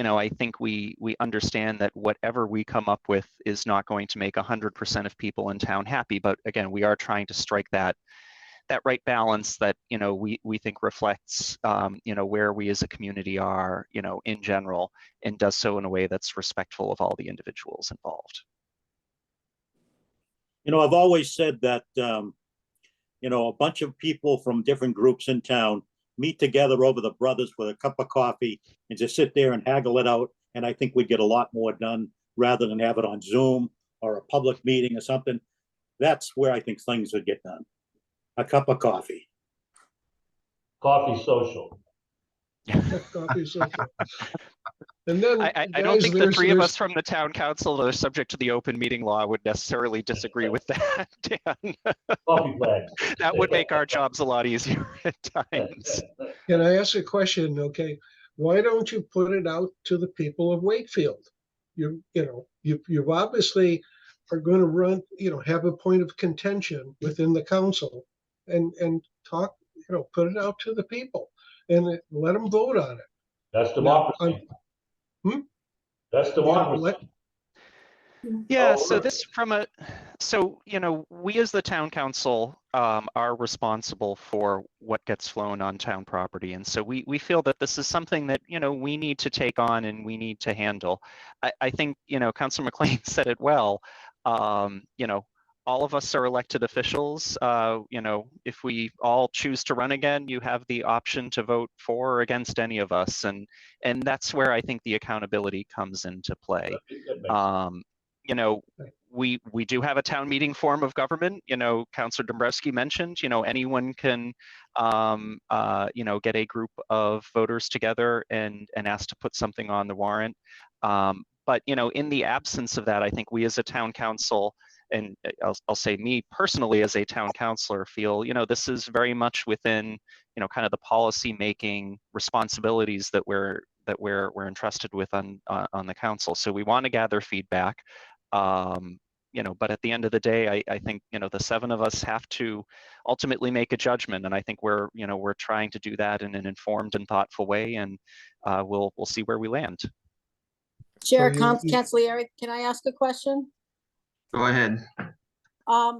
I think we understand that whatever we come up with is not going to make 100% of people in town happy. But again, we are trying to strike that right balance that we think reflects where we as a community are in general, and does so in a way that's respectful of all the individuals involved. I've always said that a bunch of people from different groups in town meet together over the brothers with a cup of coffee and just sit there and haggle it out. And I think we'd get a lot more done rather than have it on Zoom or a public meeting or something. That's where I think things would get done. A cup of coffee. Coffee social. Coffee social. And then, I don't think the three of us from the town council that are subject to the open meeting law would necessarily disagree with that, Dan. Coffee flags. That would make our jobs a lot easier at times. Can I ask a question? Okay, why don't you put it out to the people of Wakefield? You obviously are going to run, have a point of contention within the council, and talk, put it out to the people and let them vote on it. That's democracy. That's democracy. Yeah, so we as the town council are responsible for what gets flown on town property. And so we feel that this is something that, we need to take on and we need to handle. I think, Councilor McLean said it well. All of us are elected officials. If we all choose to run again, you have the option to vote for or against any of us. And that's where I think the accountability comes into play. We do have a town meeting form of government. Councilor Dombrowski mentioned, anyone can, get a group of voters together and ask to put something on the warrant. But, in the absence of that, I think we as a town council, and I'll say me personally as a town councilor, feel, this is very much within, kind of the policy making responsibilities that we're entrusted with on the council. So we want to gather feedback. But at the end of the day, I think, the seven of us have to ultimately make a judgment. And I think we're trying to do that in an informed and thoughtful way. And we'll see where we land. Chair, Councilor Eric, can I ask a question? Go ahead. A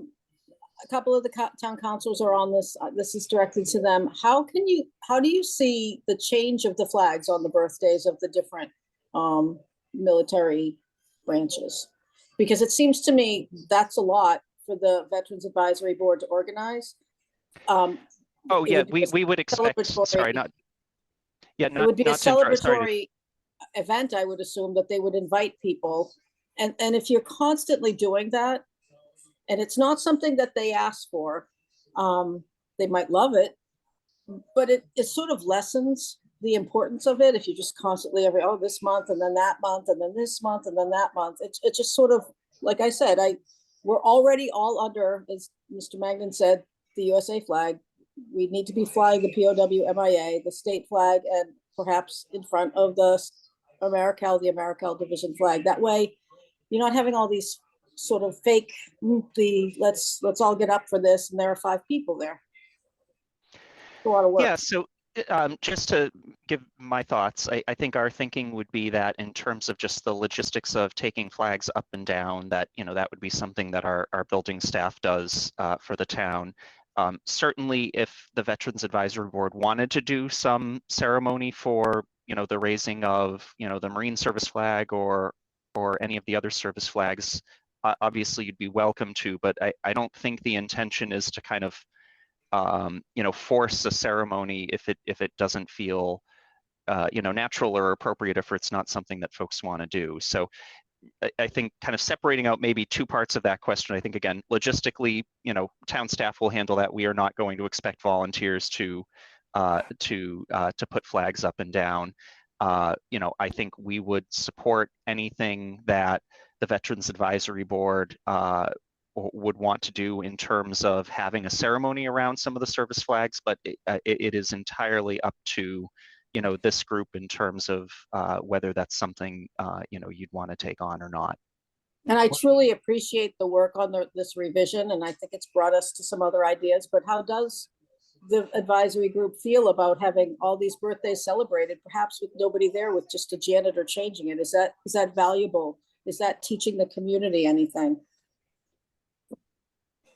couple of the town councils are on this. This is directed to them. How do you see the change of the flags on the birthdays of the different military branches? Because it seems to me that's a lot for the Veterans Advisory Board to organize. We would expect. Sorry, not. Yeah, it would be a celebratory event. I would assume that they would invite people, and if you're constantly doing that, and it's not something that they ask for, they might love it, but it sort of lessens the importance of it if you just constantly this month and then that month and then this month and then that month. It's just sort of, like I said, we're already all under, as Mr. Magnan said, the USA flag. We need to be flying the POW MIA, the state flag, and perhaps in front of the Americal division flag. That way you're not having all these sort of fake, let's all get up for this, and there are 5 people there. It's a lot of work. Yeah, so just to give my thoughts, I think our thinking would be that in terms of just the logistics of taking flags up and down, that that would be something that our building staff does for the town. Certainly, if the Veterans Advisory Board wanted to do some ceremony for the raising of the Marine Service flag or or any of the other service flags, obviously you'd be welcome to, but I don't think the intention is to kind of force a ceremony if it doesn't feel natural or appropriate, if it's not something that folks want to do. So I think kind of separating out maybe two parts of that question. I think, again, logistically, town staff will handle that. We are not going to expect volunteers to put flags up and down. I think we would support anything that the Veterans Advisory Board would want to do in terms of having a ceremony around some of the service flags, but it is entirely up to this group in terms of whether that's something you'd want to take on or not. And I truly appreciate the work on this revision, and I think it's brought us to some other ideas, but how does the advisory group feel about having all these birthdays celebrated, perhaps with nobody there, with just a janitor changing it? Is that valuable? Is that teaching the community anything?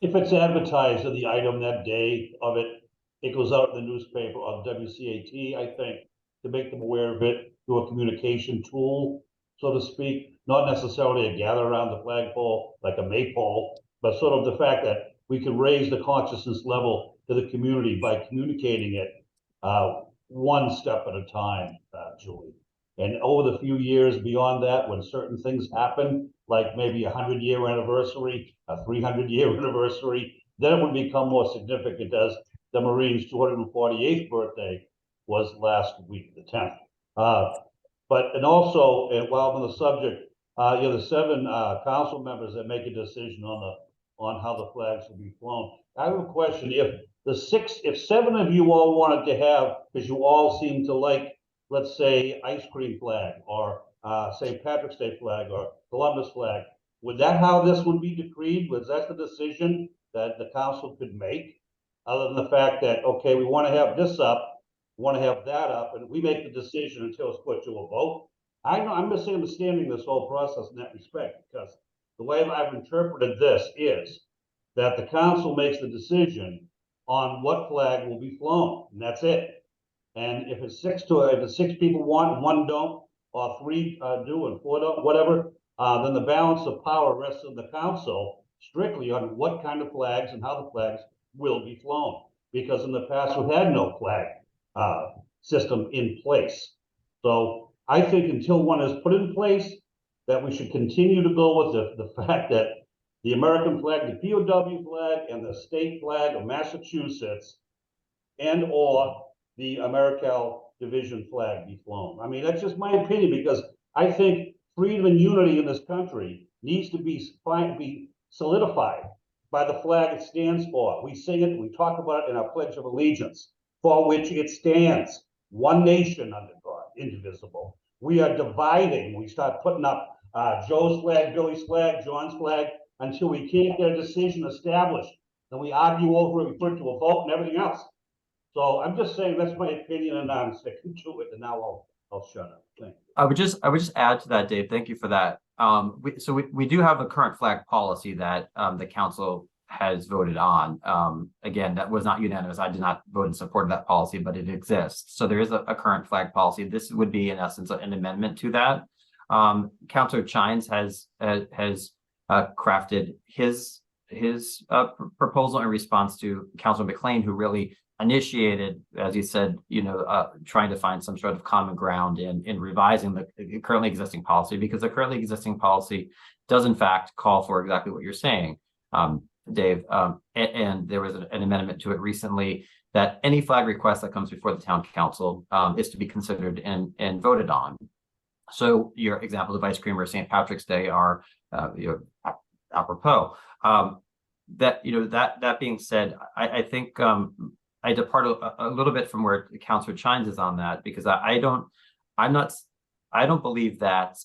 If it's advertised in the item that day of it, it goes out in the newspaper of WCAT, I think, to make them aware of it through a communication tool, so to speak, not necessarily a gather around the flagpole like a maypole, but sort of the fact that we can raise the consciousness level to the community by communicating it one step at a time, Julie. And over the few years beyond that, when certain things happen, like maybe a 100-year anniversary, a 300-year anniversary, then it would become more significant, as the Marines' 248th birthday was last week, the 10th. And also, while I'm on the subject, the 7 council members that make a decision on how the flags will be flown. I have a question. If 7 of you all wanted to have, because you all seem to like, let's say, ice cream flag, or St. Patrick's Day flag, or Columbus flag, would that how this would be decreed? Was that the decision that the council could make? Other than the fact that, okay, we want to have this up, we want to have that up, and we make the decision until it's put to a vote. I'm misunderstanding this whole process in that respect, because the way I've interpreted this is that the council makes the decision on what flag will be flown, and that's it. And if it's 6 people want and 1 don't, or 3 do and 4 don't, whatever, then the balance of power rests on the council strictly on what kind of flags and how the flags will be flown. Because in the past, we've had no flag system in place. So I think until one is put in place, that we should continue to go with the fact that the American flag, the POW flag, and the state flag of Massachusetts, and or the Americal division flag be flown. I mean, that's just my opinion, because I think freedom and unity in this country needs to be solidified by the flag it stands for. We sing it, we talk about it in our Pledge of Allegiance, for which it stands. One nation under God, indivisible. We are dividing. We start putting up Joe's flag, Billy's flag, John's flag, until we can't get a decision established. Then we argue over it, we put it to a vote and everything else. So I'm just saying that's my opinion, and I'm sticking to it. And now I'll shut up. Thank you. I would just add to that, Dave. Thank you for that. We do have the current flag policy that the council has voted on. Again, that was not unanimous. I did not vote in support of that policy, but it exists. So there is a current flag policy. This would be, in essence, an amendment to that. Councilor Chines has crafted his proposal in response to Councilor McLean, who really initiated, as you said, trying to find some sort of common ground in revising the currently existing policy, because the currently existing policy does in fact call for exactly what you're saying, Dave. And there was an amendment to it recently that any flag request that comes before the town council is to be considered and voted on. So your examples of ice cream or St. Patrick's Day are apropos. That being said, I think I depart a little bit from where Councilor Chines is on that, because I don't believe that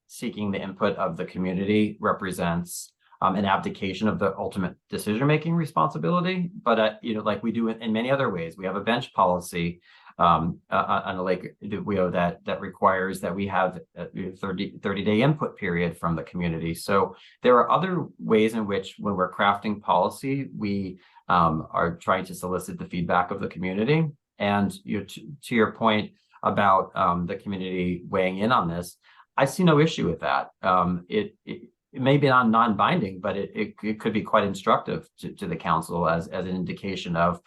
seeking the input of the community represents an abdication of the ultimate decision-making responsibility. But like we do in many other ways, we have a bench policy on a Lake that requires that we have a 30-day input period from the community. So there are other ways in which, when we're crafting policy, we are trying to solicit the feedback of the community. And to your point about the community weighing in on this, I see no issue with that. It may be non-binding, but it could be quite instructive to the council as an indication of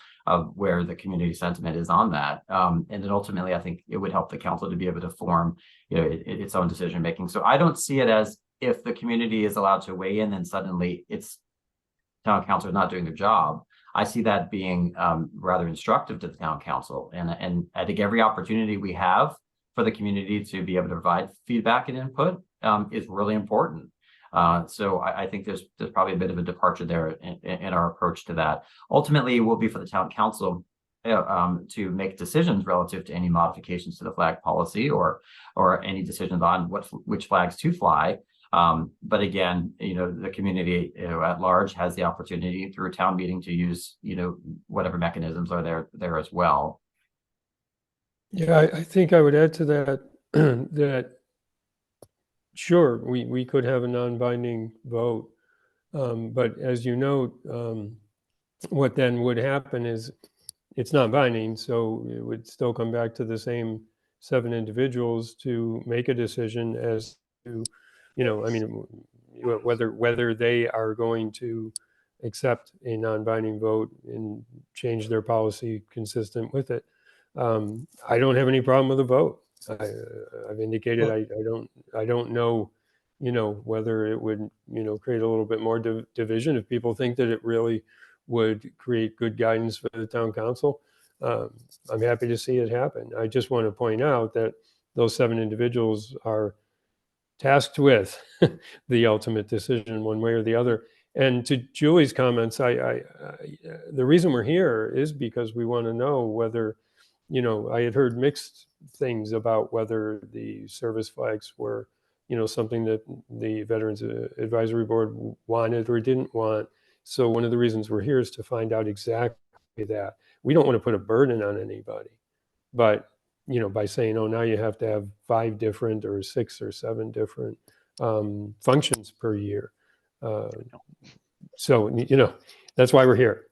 where the community sentiment is on that. And then ultimately, I think it would help the council to be able to form, its own decision making. So I don't see it as if the community is allowed to weigh in and suddenly it's town council is not doing their job. I see that being rather instructive to the town council, and I think every opportunity we have for the community to be able to provide feedback and input is really important. So I think there's probably a bit of a departure there in our approach to that. Ultimately, it will be for the town council to make decisions relative to any modifications to the flag policy or any decisions on which flags to fly. But again, the community at large has the opportunity through a town meeting to use, whatever mechanisms are there as well. Yeah, I think I would add to that that sure, we could have a non-binding vote, but as you note, what then would happen is it's not binding, so it would still come back to the same 7 individuals to make a decision as to, I mean, whether they are going to accept a non-binding vote and change their policy consistent with it. I don't have any problem with a vote. I've indicated I don't know, whether it would, create a little bit more division if people think that it really would create good guidance for the town council. I'm happy to see it happen. I just want to point out that those 7 individuals are tasked with the ultimate decision one way or the other. And to Julie's comments, the reason we're here is because we want to know whether, I had heard mixed things about whether the service flags were, something that the Veterans Advisory Board wanted or didn't want. So one of the reasons we're here is to find out exactly that. We don't want to put a burden on anybody, but by saying, oh, now you have to have 5 different or 6 or 7 different functions per year. So, that's why we're here.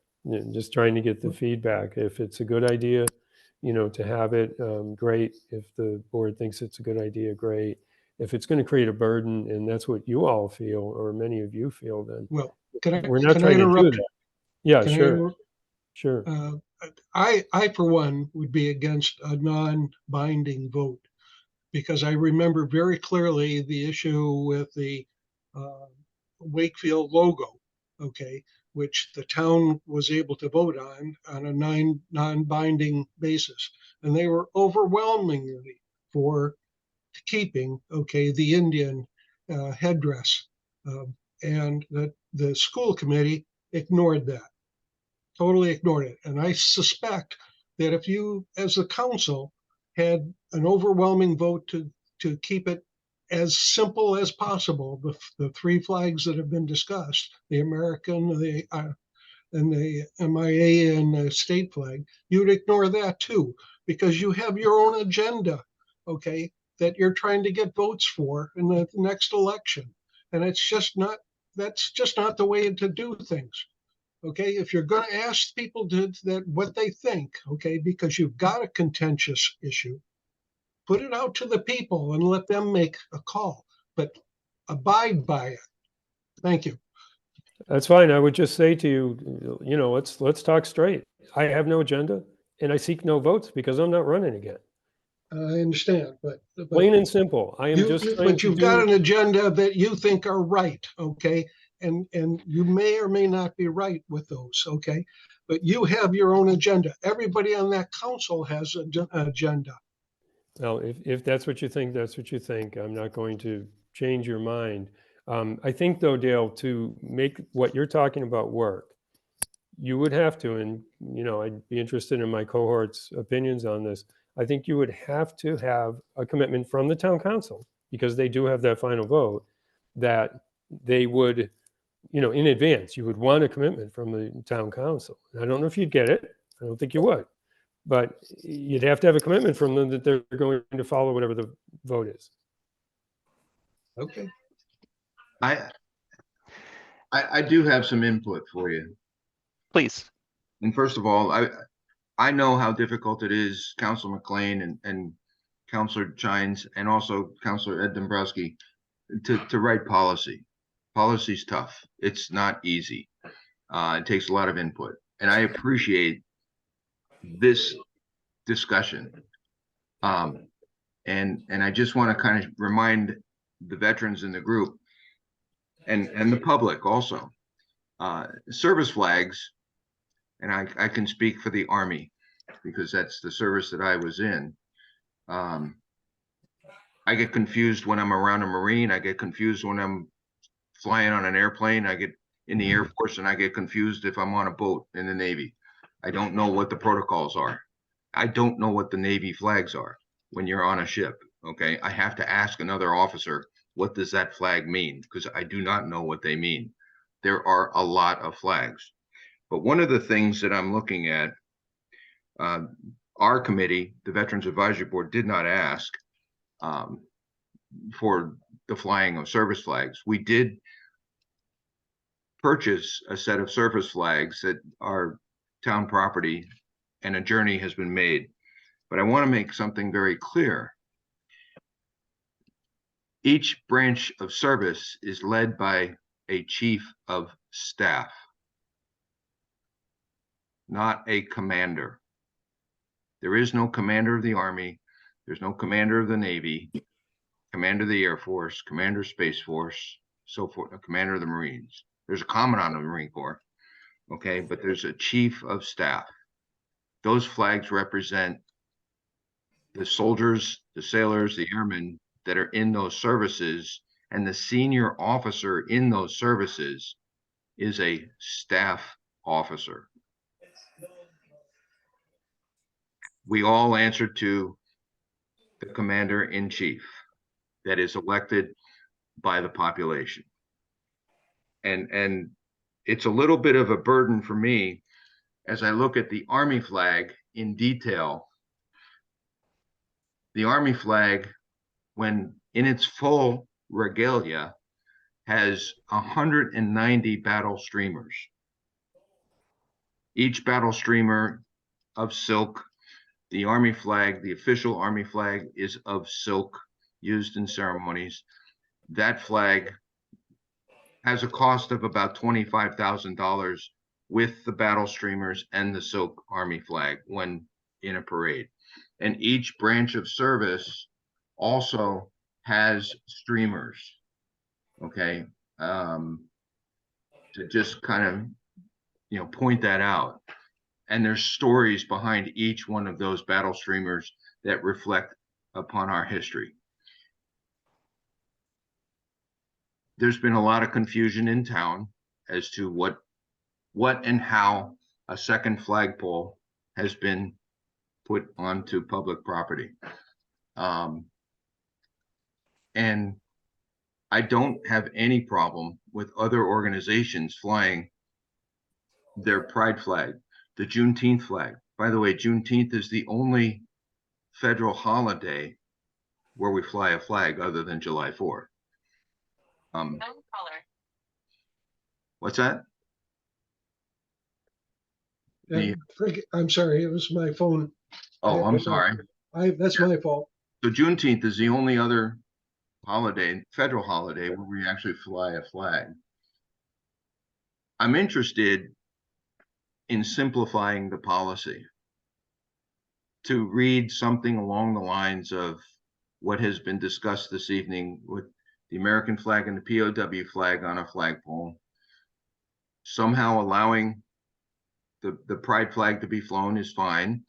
Just trying to get the feedback. If it's a good idea, to have it, great. If the board thinks it's a good idea, great. If it's going to create a burden, and that's what you all feel, or many of you feel, then Well, we're not trying to do that. Yeah, sure. Sure. I, for one, would be against a non-binding vote because I remember very clearly the issue with the Wakefield logo, okay, which the town was able to vote on a non-binding basis. And they were overwhelmingly for keeping, okay, the Indian headdress. And the school committee ignored that. Totally ignored it. And I suspect that if you, as a council, had an overwhelming vote to keep it as simple as possible, the 3 flags that have been discussed, the American, and the MIA and the state flag, you'd ignore that too, because you have your own agenda, okay, that you're trying to get votes for in the next election. And that's just not the way to do things. Okay, if you're going to ask people that what they think, okay, because you've got a contentious issue, put it out to the people and let them make a call, but abide by it. Thank you. That's fine. I would just say to you, let's talk straight. I have no agenda, and I seek no votes because I'm not running again. I understand, but Plain and simple. I am just trying but to you've got an agenda that you think are right, okay? And you may or may not be right with those, okay? But you have your own agenda. Everybody on that council has an agenda. Well, if that's what you think, that's what you think. I'm not going to change your mind. I think, though, Dale, to make what you're talking about work, you would have to, and I'd be interested in my cohort's opinions on this. I think you would have to have a commitment from the town council, because they do have that final vote, that they would, in advance, you would want a commitment from the town council. I don't know if you'd get it. I don't think you would. But you'd have to have a commitment from them that they're going to follow whatever the vote is. Okay. I do have some input for you. Please. And first of all, I know how difficult it is, Council McLean and Counselor Chines and also Counselor Ed Dombrowski to write policy. Policy's tough. It's not easy. It takes a lot of input, and I appreciate this discussion. And I just want to kind of remind the veterans in the group and the public also, service flags, and I can speak for the Army because that's the service that I was in. I get confused when I'm around a Marine. I get confused when I'm flying on an airplane. I get in the Air Force and I get confused if I'm on a boat in the Navy. I don't know what the protocols are. I don't know what the Navy flags are when you're on a ship. Okay. I have to ask another officer, what does that flag mean? Because I do not know what they mean. There are a lot of flags. But one of the things that I'm looking at, our committee, the Veterans Advisory Board, did not ask for the flying of service flags. We did purchase a set of service flags that are town property, and a journey has been made. But I want to make something very clear. Each branch of service is led by a chief of staff, not a commander. There is no commander of the Army. There's no commander of the Navy, commander of the Air Force, commander of Space Force, so forth, a commander of the Marines. There's a commandant of the Marine Corps, okay, but there's a chief of staff. Those flags represent the soldiers, the sailors, the airmen that are in those services, and the senior officer in those services is a staff officer. We all answer to the commander-in-chief that is elected by the population. And it's a little bit of a burden for me as I look at the Army flag in detail. The Army flag, when in its full regalia, has 190 battle streamers. Each battle streamer of silk. The Army flag, the official Army flag, is of silk, used in ceremonies. That flag has a cost of about $25,000 with the battle streamers and the silk Army flag when in a parade. And each branch of service also has streamers, okay? To just kind of, point that out. And there's stories behind each one of those battle streamers that reflect upon our history. There's been a lot of confusion in town as to what and how a second flagpole has been put onto public property. And I don't have any problem with other organizations flying their pride flag, the Juneteenth flag. By the way, Juneteenth is the only federal holiday where we fly a flag other than July 4th. What's that? I'm sorry, it was my phone. Oh, I'm sorry. That's my fault. So Juneteenth is the only other holiday, federal holiday, where we actually fly a flag. I'm interested in simplifying the policy to read something along the lines of what has been discussed this evening with the American flag and the POW flag on a flagpole, somehow allowing the pride flag to be flown is fine.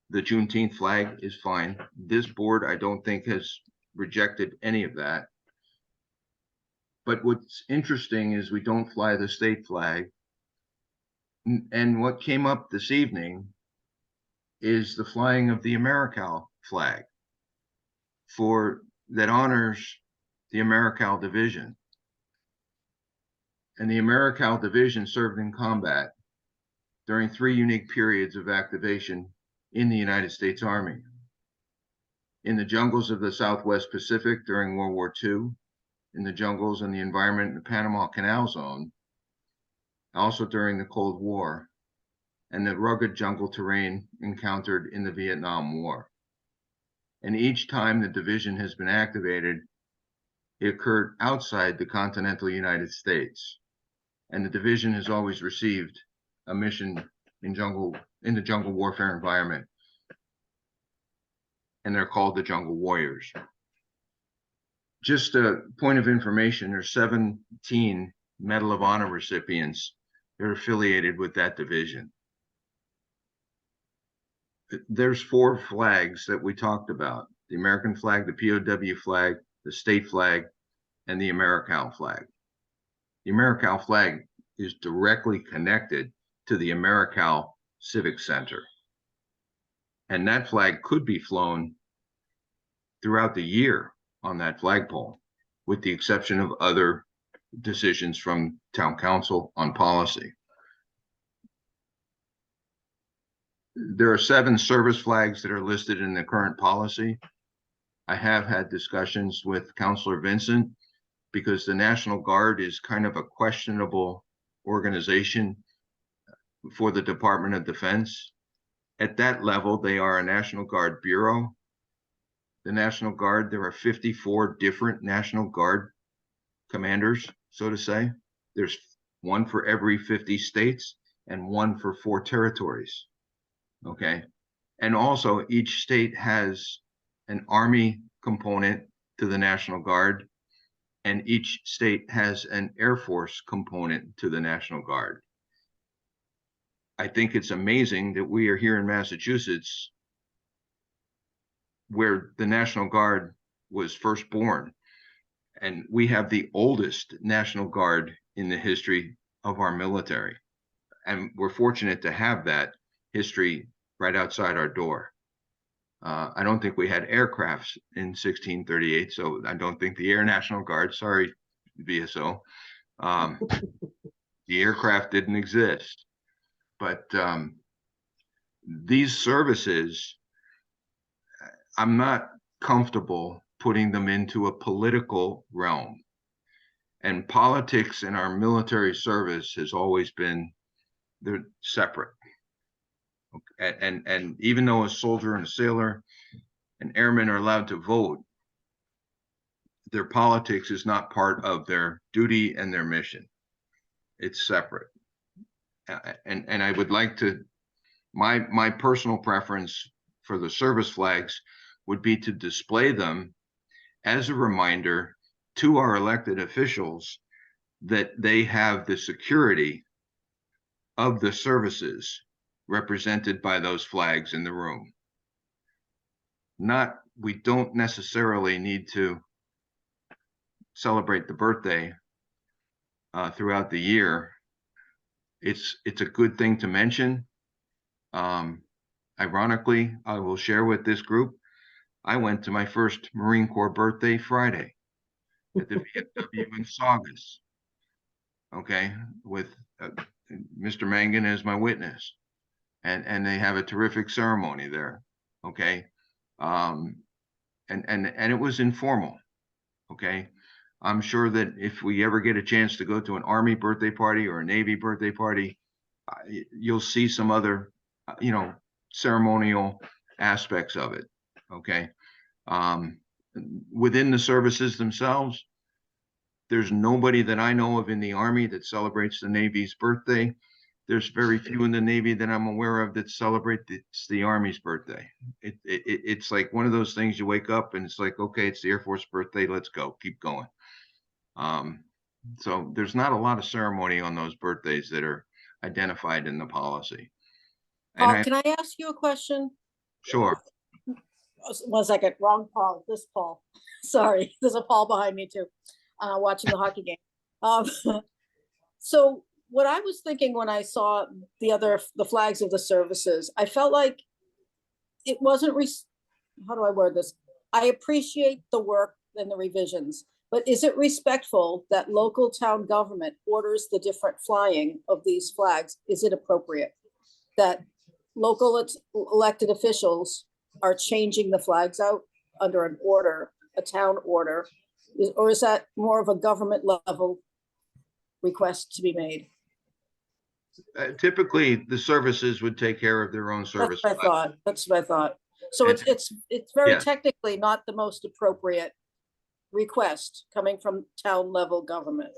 The Juneteenth flag is fine. This board, I don't think, has rejected any of that. But what's interesting is we don't fly the state flag. And what came up this evening is the flying of the AmeriCal flag that honors the AmeriCal division. And the AmeriCal division served in combat during 3 unique periods of activation in the United States Army. In the jungles of the Southwest Pacific during World War II, in the jungles and the environment in the Panama Canal Zone, also during the Cold War, and the rugged jungle terrain encountered in the Vietnam War. And each time the division has been activated, it occurred outside the continental United States. And the division has always received a mission in the jungle warfare environment. And they're called the Jungle Warriors. Just a point of information, there's 17 Medal of Honor recipients that are affiliated with that division. There's 4 flags that we talked about: the American flag, the POW flag, the state flag, and the AmeriCal flag. The AmeriCal flag is directly connected to the AmeriCal Civic Center. And that flag could be flown throughout the year on that flagpole, with the exception of other decisions from town council on policy. There are 7 service flags that are listed in the current policy. I have had discussions with Councilor Vincent because the National Guard is kind of a questionable organization for the Department of Defense. At that level, they are a National Guard Bureau. The National Guard, there are 54 different National Guard commanders, so to say. There's 1 for every 50 states and 1 for 4 territories. Okay. And also each state has an Army component to the National Guard, and each state has an Air Force component to the National Guard. I think it's amazing that we are here in Massachusetts, where the National Guard was first born, and we have the oldest National Guard in the history of our military. And we're fortunate to have that history right outside our door. I don't think we had aircrafts in 1638, so I don't think the Air National Guard, sorry, VSO, the aircraft didn't exist. But these services, I'm not comfortable putting them into a political realm. And politics in our military service has always been, they're separate. And even though a soldier and a sailor and airmen are allowed to vote, their politics is not part of their duty and their mission. It's separate. And I would like to, my personal preference for the service flags would be to display them as a reminder to our elected officials that they have the security of the services represented by those flags in the room. We don't necessarily need to celebrate the birthday throughout the year. It's a good thing to mention. Ironically, I will share with this group, I went to my first Marine Corps birthday Friday at the VFW in Saugus, okay, with Mr. Mangan as my witness. And they have a terrific ceremony there, okay? And it was informal, okay? I'm sure that if we ever get a chance to go to an Army birthday party or a Navy birthday party, you'll see some other, ceremonial aspects of it, okay? Within the services themselves, there's nobody that I know of in the Army that celebrates the Navy's birthday. There's very few in the Navy that I'm aware of that celebrate the Army's birthday. It's like one of those things you wake up and it's like, okay, it's the Air Force birthday. Let's go, keep going. So there's not a lot of ceremony on those birthdays that are identified in the policy. Paul, can I ask you a question? Sure. 1 second, wrong Paul, this Paul. Sorry, there's a Paul behind me too, watching the hockey game. So what I was thinking when I saw the flags of the services, I felt like it wasn't, how do I word this? I appreciate the work and the revisions, but is it respectful that local town government orders the different flying of these flags? Is it appropriate that local elected officials are changing the flags out under an order, a town order? Or is that more of a government level request to be made? Typically, the services would take care of their own service. That's what I thought. So And- it's very Yeah. technically not the most appropriate request coming from town level government.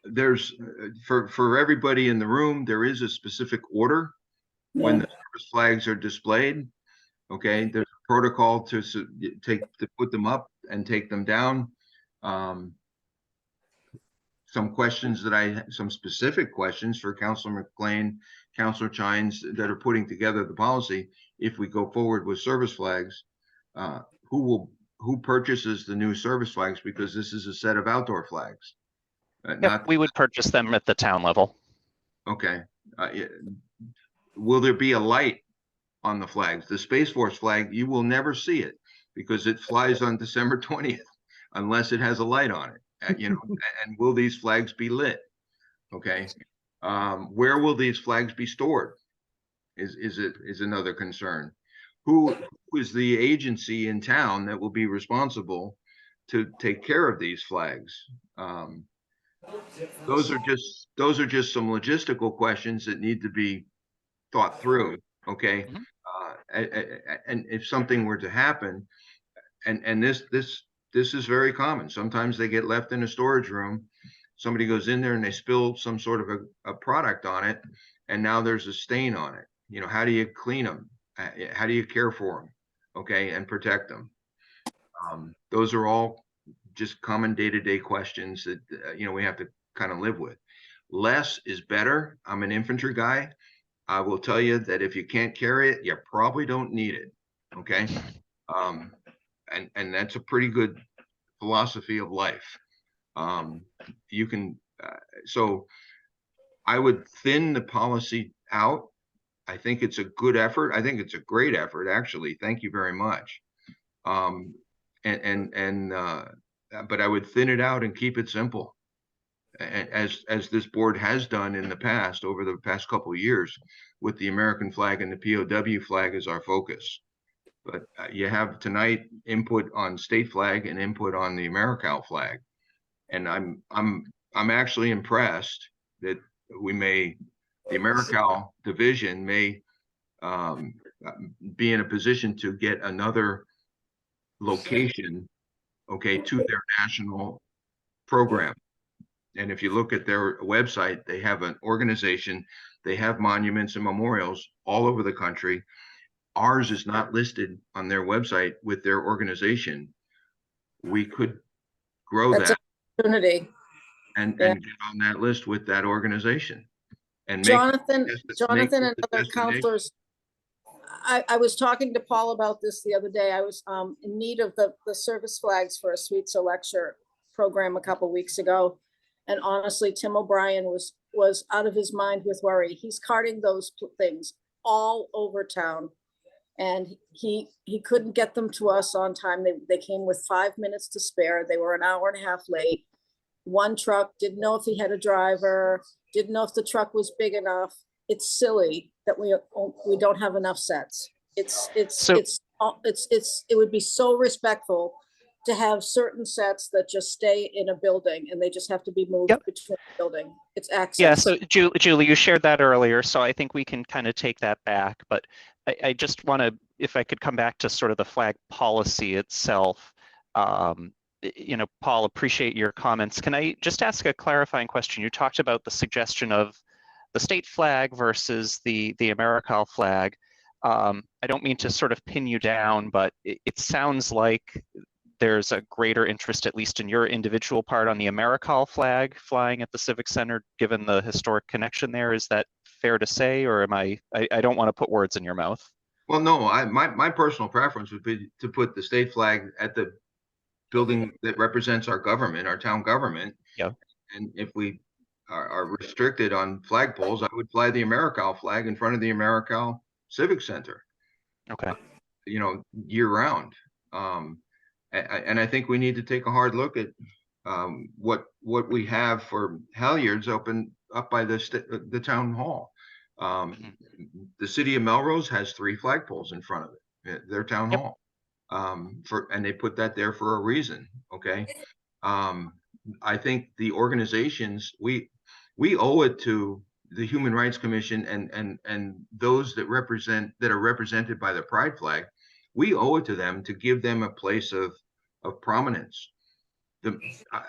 There's, for everybody in the room, there is a specific order when the service flags are displayed. Okay, there's a protocol to put them up and take them down. Some questions some specific questions for Councilor McLean, Councilor Chines that are putting together the policy. If we go forward with service flags, who purchases the new service flags? Because this is a set of outdoor flags. Yep, we would purchase them at the town level. Okay. Will there be a light on the flags? The Space Force flag, you will never see it because it flies on December 20th unless it has a light on it. And will these flags be lit? Okay. Where will these flags be stored? Is another concern. Who is the agency in town that will be responsible to take care of these flags? Those are just some logistical questions that need to be thought through. Okay. And if something were to happen, and this is very common. Sometimes they get left in a storage room. Somebody goes in there and they spill some sort of a product on it, and now there's a stain on it. How do you clean them? How do you care for them? Okay, and protect them. Those are all just common day-to-day questions that we have to kind of live with. Less is better. I'm an infantry guy. I will tell you that if you can't carry it, you probably don't need it. Okay. And that's a pretty good philosophy of life. You can, so I would thin the policy out. I think it's a good effort. I think it's a great effort, actually. Thank you very much. But I would thin it out and keep it simple, as this board has done in the past, over the past couple of years, with the American flag and the POW flag as our focus. But you have tonight input on state flag and input on the AmeriCal flag, and I'm actually impressed that the AmeriCal division may be in a position to get another location, okay, to their national program. And if you look at their website, they have an organization, they have monuments and memorials all over the country. Ours is not listed on their website with their organization. We could grow That's that an opportunity. and get on that list with that organization. And Jonathan make and it a other destination. counselors, I was talking to Paul about this the other day. I was in need of the service flags for a Sweetser lecture program a couple weeks ago. And honestly, Tim O'Brien was out of his mind with worry. He's carting those things all over town. And he couldn't get them to us on time. They came with 5 minutes to spare. They were an hour and a half late. One truck, didn't know if he had a driver, didn't know if the truck was big enough. It's silly that we don't have enough sets. It would be so respectful to have certain sets that just stay in a building and they just have to be moved between building. It's access. Yeah, so Julie, you shared that earlier, so I think we can kind of take that back, but I just want to, if I could come back to sort of the flag policy itself. Paul, appreciate your comments. Can I just ask a clarifying question? You talked about the suggestion of the state flag versus the AmeriCal flag. I don't mean to sort of pin you down, but it sounds like there's a greater interest, at least in your individual part, on the AmeriCal flag flying at the Civic Center, given the historic connection there. Is that fair to say, or am I don't want to put words in your mouth? Well, no, my personal preference would be to put the state flag at the building that represents our government, our town government. Yeah. And if we are restricted on flagpoles, I would fly the AmeriCal flag in front of the AmeriCal Civic Center. Okay. Year round. And I think we need to take a hard look at what we have for halyards up by the town hall. The city of Melrose has 3 flagpoles in front of it, their town hall. And they put that there for a reason. Okay. I think the organizations, we owe it to the Human Rights Commission and those that are represented by the Pride flag we owe it to them to give them a place of prominence.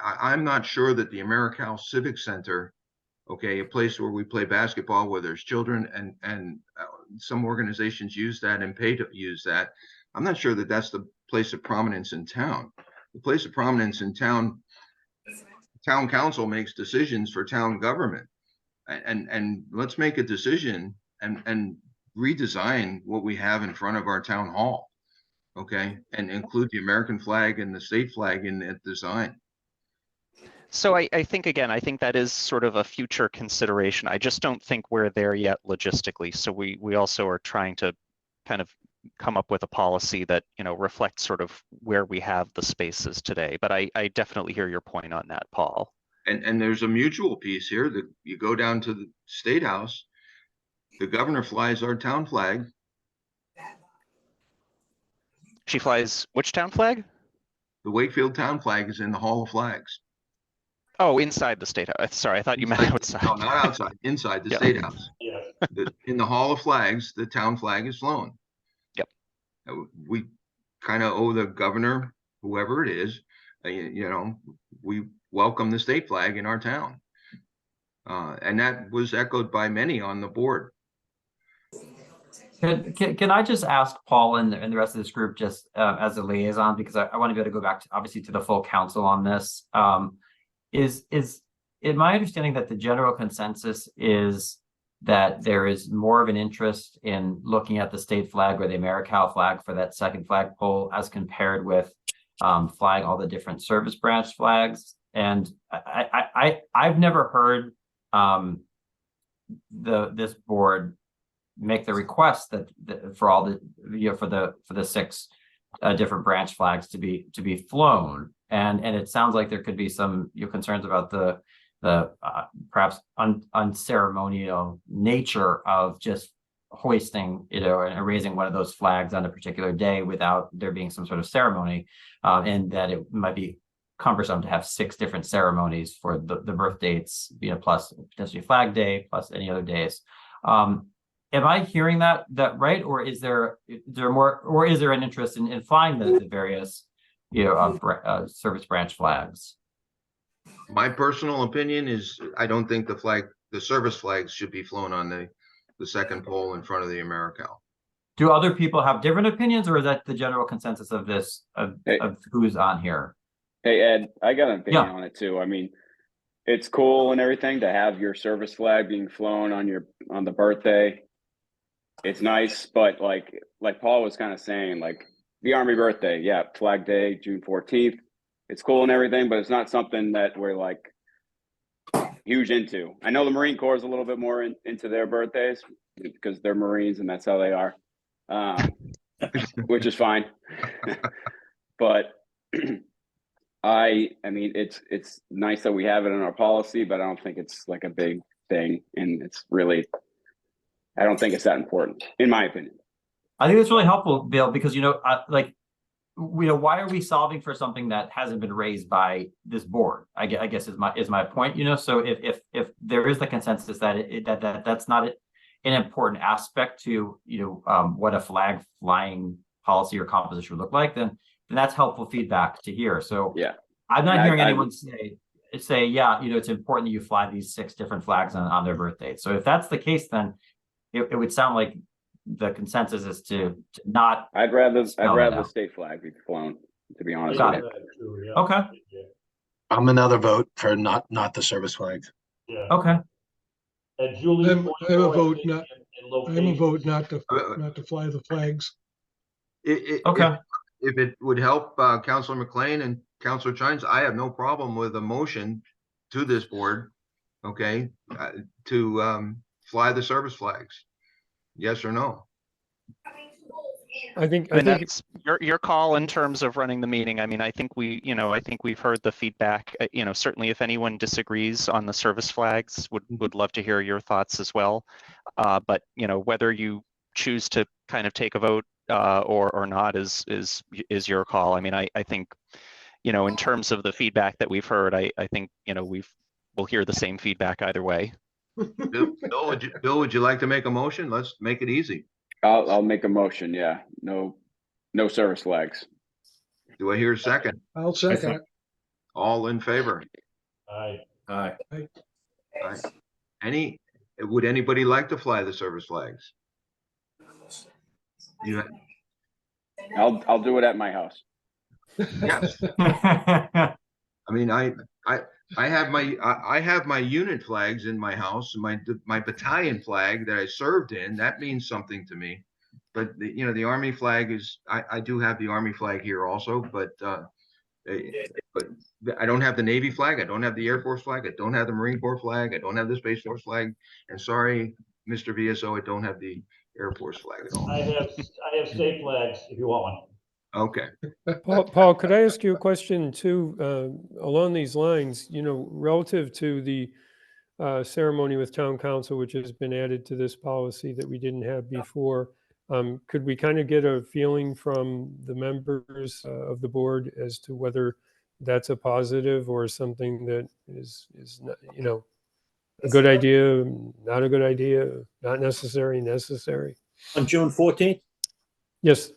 I'm not sure that the AmeriCal Civic Center, okay, a place where we play basketball, where there's children, and some organizations use that and pay to use that. I'm not sure that that's the place of prominence in town. The place of prominence in town council makes decisions for town government, and let's make a decision and redesign what we have in front of our town hall, okay, and include the American flag and the state flag in that design. So I think, again, I think that is sort of a future consideration. I just don't think we're there yet logistically. So we also are trying to kind of come up with a policy that, you know, reflects sort of where we have the spaces today. But I definitely hear your point on that, Paul. And there's a mutual piece here that you go down to the State House, the governor flies our town flag. She flies which town flag? The Wakefield town flag is in the Hall of Flags. Oh, inside the State House. Sorry, I thought you meant outside. No, not outside, inside the Yep. State House. Yes. In the Hall of Flags, the town flag is flown. Yep. We kind of owe the governor, whoever it is, you know, we welcome the state flag in our town. And that was echoed by many on the board. Can I just ask Paul and the rest of this group, just as a liaison, because I want to be able to go back to, obviously, to the full council on this. Is it my understanding that the general consensus is that there is more of an interest in looking at the state flag or the AmeriCal flag for that second flagpole as compared with flying all the different service branch flags? And I've never heard this board make the request that for all the, you know, for the 6 different branch flags to be flown, and it sounds like there could be some, you know, concerns about the perhaps unceremonial nature of just hoisting, you know, and raising one of those flags on a particular day without there being some sort of ceremony, and that it might be cumbersome to have 6 different ceremonies for the birth dates, you know, plus potentially Flag Day, plus any other days. Am I hearing that right, or is there more, or is there an interest in flying the various, you know, service branch flags? My personal opinion is I don't think the service flags should be flown on the second pole in front of the AmeriCal. Do other people have different opinions, or is that the general consensus of this of who's on here? Hey, Ed, I got an opinion on it too. I mean, it's cool and everything to have your service flag being flown on the birthday. It's nice, but like Paul was kind of saying, like the Army birthday, yeah, Flag Day, June 14th. It's cool and everything, but it's not something that we're like huge into. I know the Marine Corps is a little bit more into their birthdays because they're Marines and that's how they are, which is fine. But I mean, it's nice that we have it in our policy, but I don't think it's like a big thing, and it's really, I don't think it's that important, in my opinion. I think it's really helpful, Bill, because, you know, like, you know, why are we solving for something that hasn't been raised by this board? I guess is my point, you know. So if there is the consensus that that's not an important aspect to, you know, what a flag flying policy or composition would look like, then that's helpful feedback to hear. So yeah, I'm not hearing anyone say, yeah, you know, it's important that you fly these 6 different flags on their birthday. So if that's the case, then it would sound like the consensus is to not. I'd rather the state flag be flown, to be honest. Got it. Yeah. Okay. Yeah. I'm another vote for not the service flags. Yeah. Okay. And Julie, I'm a vote not. I'm I'm a vote not to fly the flags. Okay. If it would help Councilor McLean and Councilor Chines, I have no problem with a motion to this board, okay, to fly the service flags. Yes or no? I think That's your call in terms of running the meeting. I mean, I think we've heard the feedback. You know, certainly if anyone disagrees on the service flags, would love to hear your thoughts as well. But you know, whether you choose to kind of take a vote or not is your call. I mean, I think, you know, in terms of the feedback that we've heard, I think, you know, we'll hear the same feedback either way. Bill, would you like to make a motion? Let's make it easy. I'll make a motion. Yeah, no No service flags. Do I hear a second? I'll second it. All in favor? Aye. Aye. Would anybody like to fly the service flags? You, I'll do it at my house. yes. I mean, I have my unit flags in my house, my battalion flag that I served in. That means something to me. But the Army flag is, I do have the Army flag here also, but I don't have the Navy flag. I don't have the Air Force flag. I don't have the Marine Corps flag. I don't have the Space Force flag. And sorry, Mr. VSO, I don't have the Air Force flag at all. I have state flags if you want one. Okay. Paul, could I ask you a question too, along these lines, relative to the ceremony with town council, which has been added to this policy that we didn't have before. Could we kind of get a feeling from the members of the board as to whether that's a positive or something that is not, a good idea, not a good idea, not necessary, necessary? On June 14th? Yes.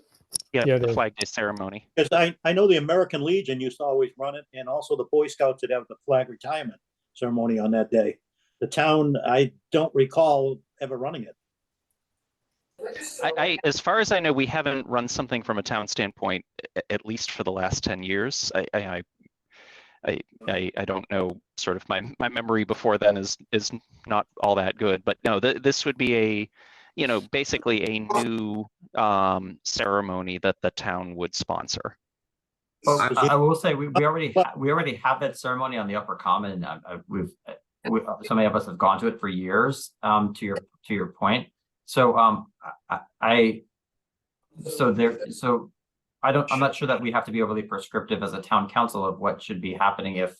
Yeah, Yeah, the Dave. Flag Day ceremony. Because I know the American Legion used to always run it, and also the Boy Scouts would have the flag retirement ceremony on that day. The town, I don't recall ever running it. As far as I know, we haven't run something from a town standpoint, at least for the last 10 years. I don't know, sort of my memory before then is not all that good, but no, this would be basically a new ceremony that the town would sponsor. Well, I will say we already have that ceremony on the Upper Common. So many of us have gone to it for years. To your point. So I'm not sure that we have to be overly prescriptive as a town council of what should be happening if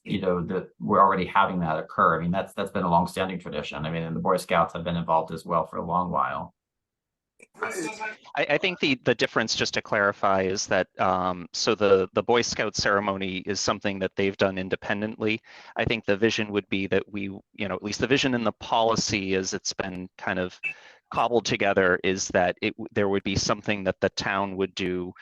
we're already having that occur. I mean, that's been a long-standing tradition. I mean, and the Boy Scouts have been involved as well for a long while. I think the difference, just to clarify, is that so the Boy Scout ceremony is something that they've done independently. I think the vision would be that we, at least the vision in the policy as it's been kind of cobbled together, is that there would be something that the town would do,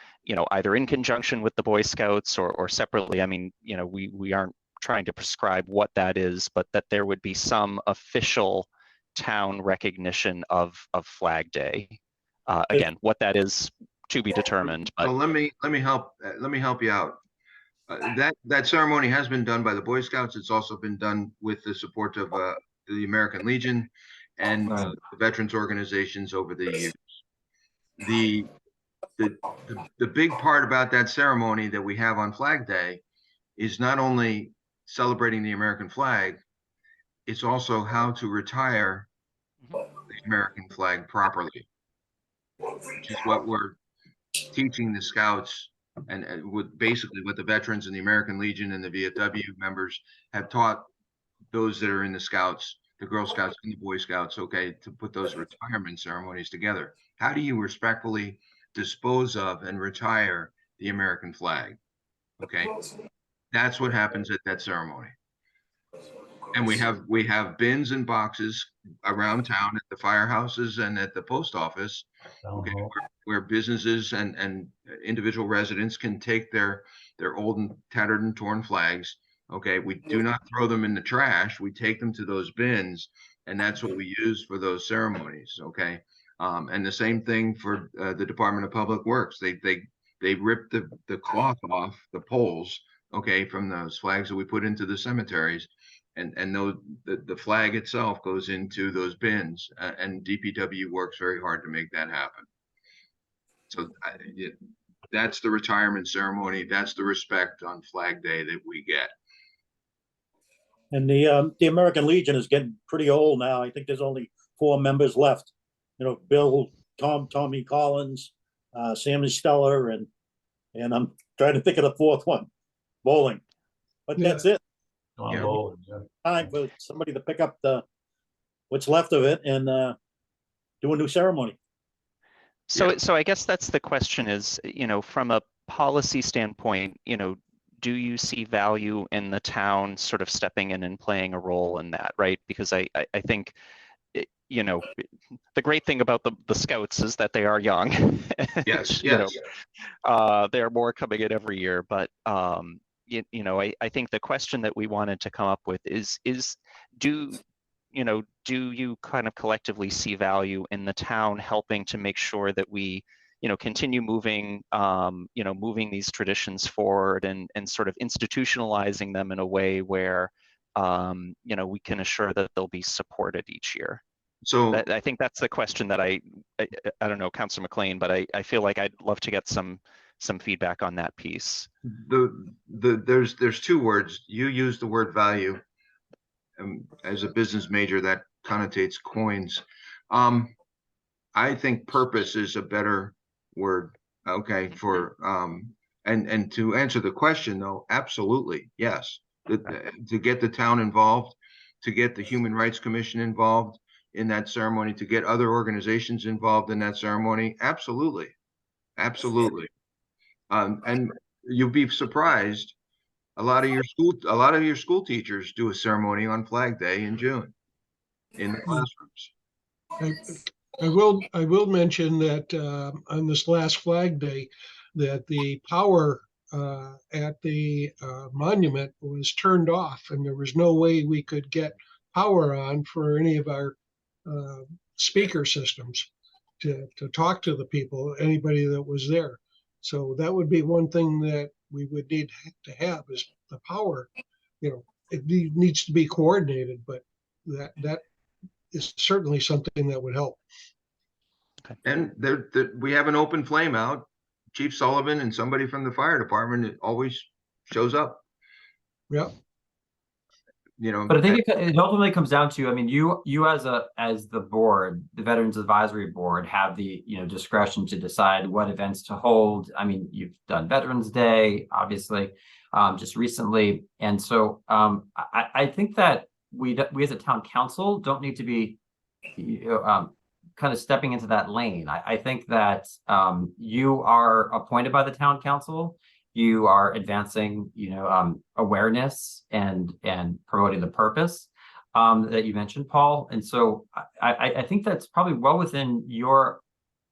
either in conjunction with the Boy Scouts or separately. I mean, we aren't trying to prescribe what that is, but that there would be some official town recognition of Flag Day. Again, what that is to be determined. But well, let me help you out. That ceremony has been done by the Boy Scouts. It's also been done with the support of the American Legion and the veterans organizations over the years. The big part about that ceremony that we have on Flag Day is not only celebrating the American flag, it's also how to retire the American flag properly, which is what we're teaching the Scouts and with basically what the veterans and the American Legion and the VFW members have taught those that are in the Scouts, the Girl Scouts and the Boy Scouts, okay, to put those retirement ceremonies together. How do you respectfully dispose of and retire the American flag? Okay, that's what happens at that ceremony. And we have bins and boxes around town at the firehouses and at the post office, okay, where businesses and individual residents can take their old and tattered and torn flags. Okay, we do not throw them in the trash. We take them to those bins, and that's what we use for those ceremonies. Okay, and the same thing for the Department of Public Works. They rip the cloth off the poles, okay, from those flags that we put into the cemeteries. And the flag itself goes into those bins, and DPW works very hard to make that happen. So that's the retirement ceremony. That's the respect on Flag Day that we get. And the American Legion is getting pretty old now. I think there's only 4 members left. Bill, Tommy Collins, Sammy Steller, and I'm trying to think of the 4th one, Bowling. But that's it. Time for somebody to pick up what's left of it and do a new ceremony. So I guess that's the question is, from a policy standpoint, do you see value in the town sort of stepping in and playing a role in that, right? Because I think you know, the great thing about the Scouts is that they are young. Yes, You know, yes. there are more coming in every year, but you know, I think the question that we wanted to come up with is do you kind of collectively see value in the town helping to make sure that we, you know, continue moving, moving these traditions forward and sort of institutionalizing them in a way where, you know, we can assure that they'll be supported each year. So I think that's the question that I don't know, Councilor McLean, but I feel like I'd love to get some feedback on that piece. there's two words. You use the word value. As a business major, that connotates coins. I think purpose is a better word. Okay, for and to answer the question though, absolutely, yes. To get the town involved, to get the Human Rights Commission involved in that ceremony, to get other organizations involved in that ceremony, absolutely, absolutely. And you'll be surprised. A lot of your school teachers do a ceremony on Flag Day in June in the classrooms. I will mention that on this last Flag Day, that the power at the monument was turned off, and there was no way we could get power on for any of our speaker systems to talk to the people, anybody that was there. So that would be one thing that we would need to have is the power. You know, it needs to be coordinated, but that is certainly something that would help. And we have an open flame out. Chief Sullivan and somebody from the fire department always shows up. Yeah. You know, But I think it ultimately comes down to, I mean, you as the board, the Veterans Advisory Board, have the, you know, discretion to decide what events to hold. I mean, you've done Veterans Day, obviously, just recently, and so I think that we as a town council don't need to be kind of stepping into that lane. I think that you are appointed by the town council. You are advancing, you know, awareness and promoting the purpose that you mentioned, Paul. And so I think that's probably well within your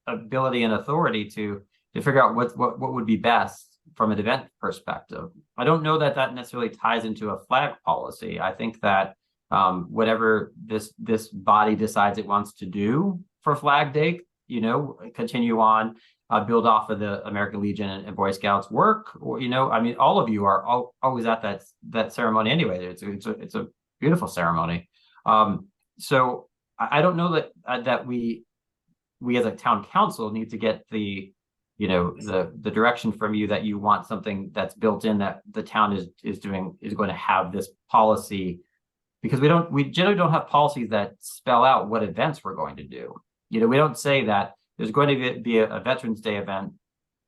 ability and authority to figure out what would be best from an event perspective. I don't know that necessarily ties into a flag policy. I think that whatever this body decides it wants to do for Flag Day, you know, continue on. Build off of the American Legion and Boy Scouts work, or, you know, I mean, all of you are always at that ceremony anyway. It's a beautiful ceremony. So I don't know that we as a town council need to get the, you know, the direction from you that you want something that's built in, that the town is going to have this policy, because we generally don't have policies that spell out what events we're going to do. You know, we don't say that there's going to be a Veterans Day event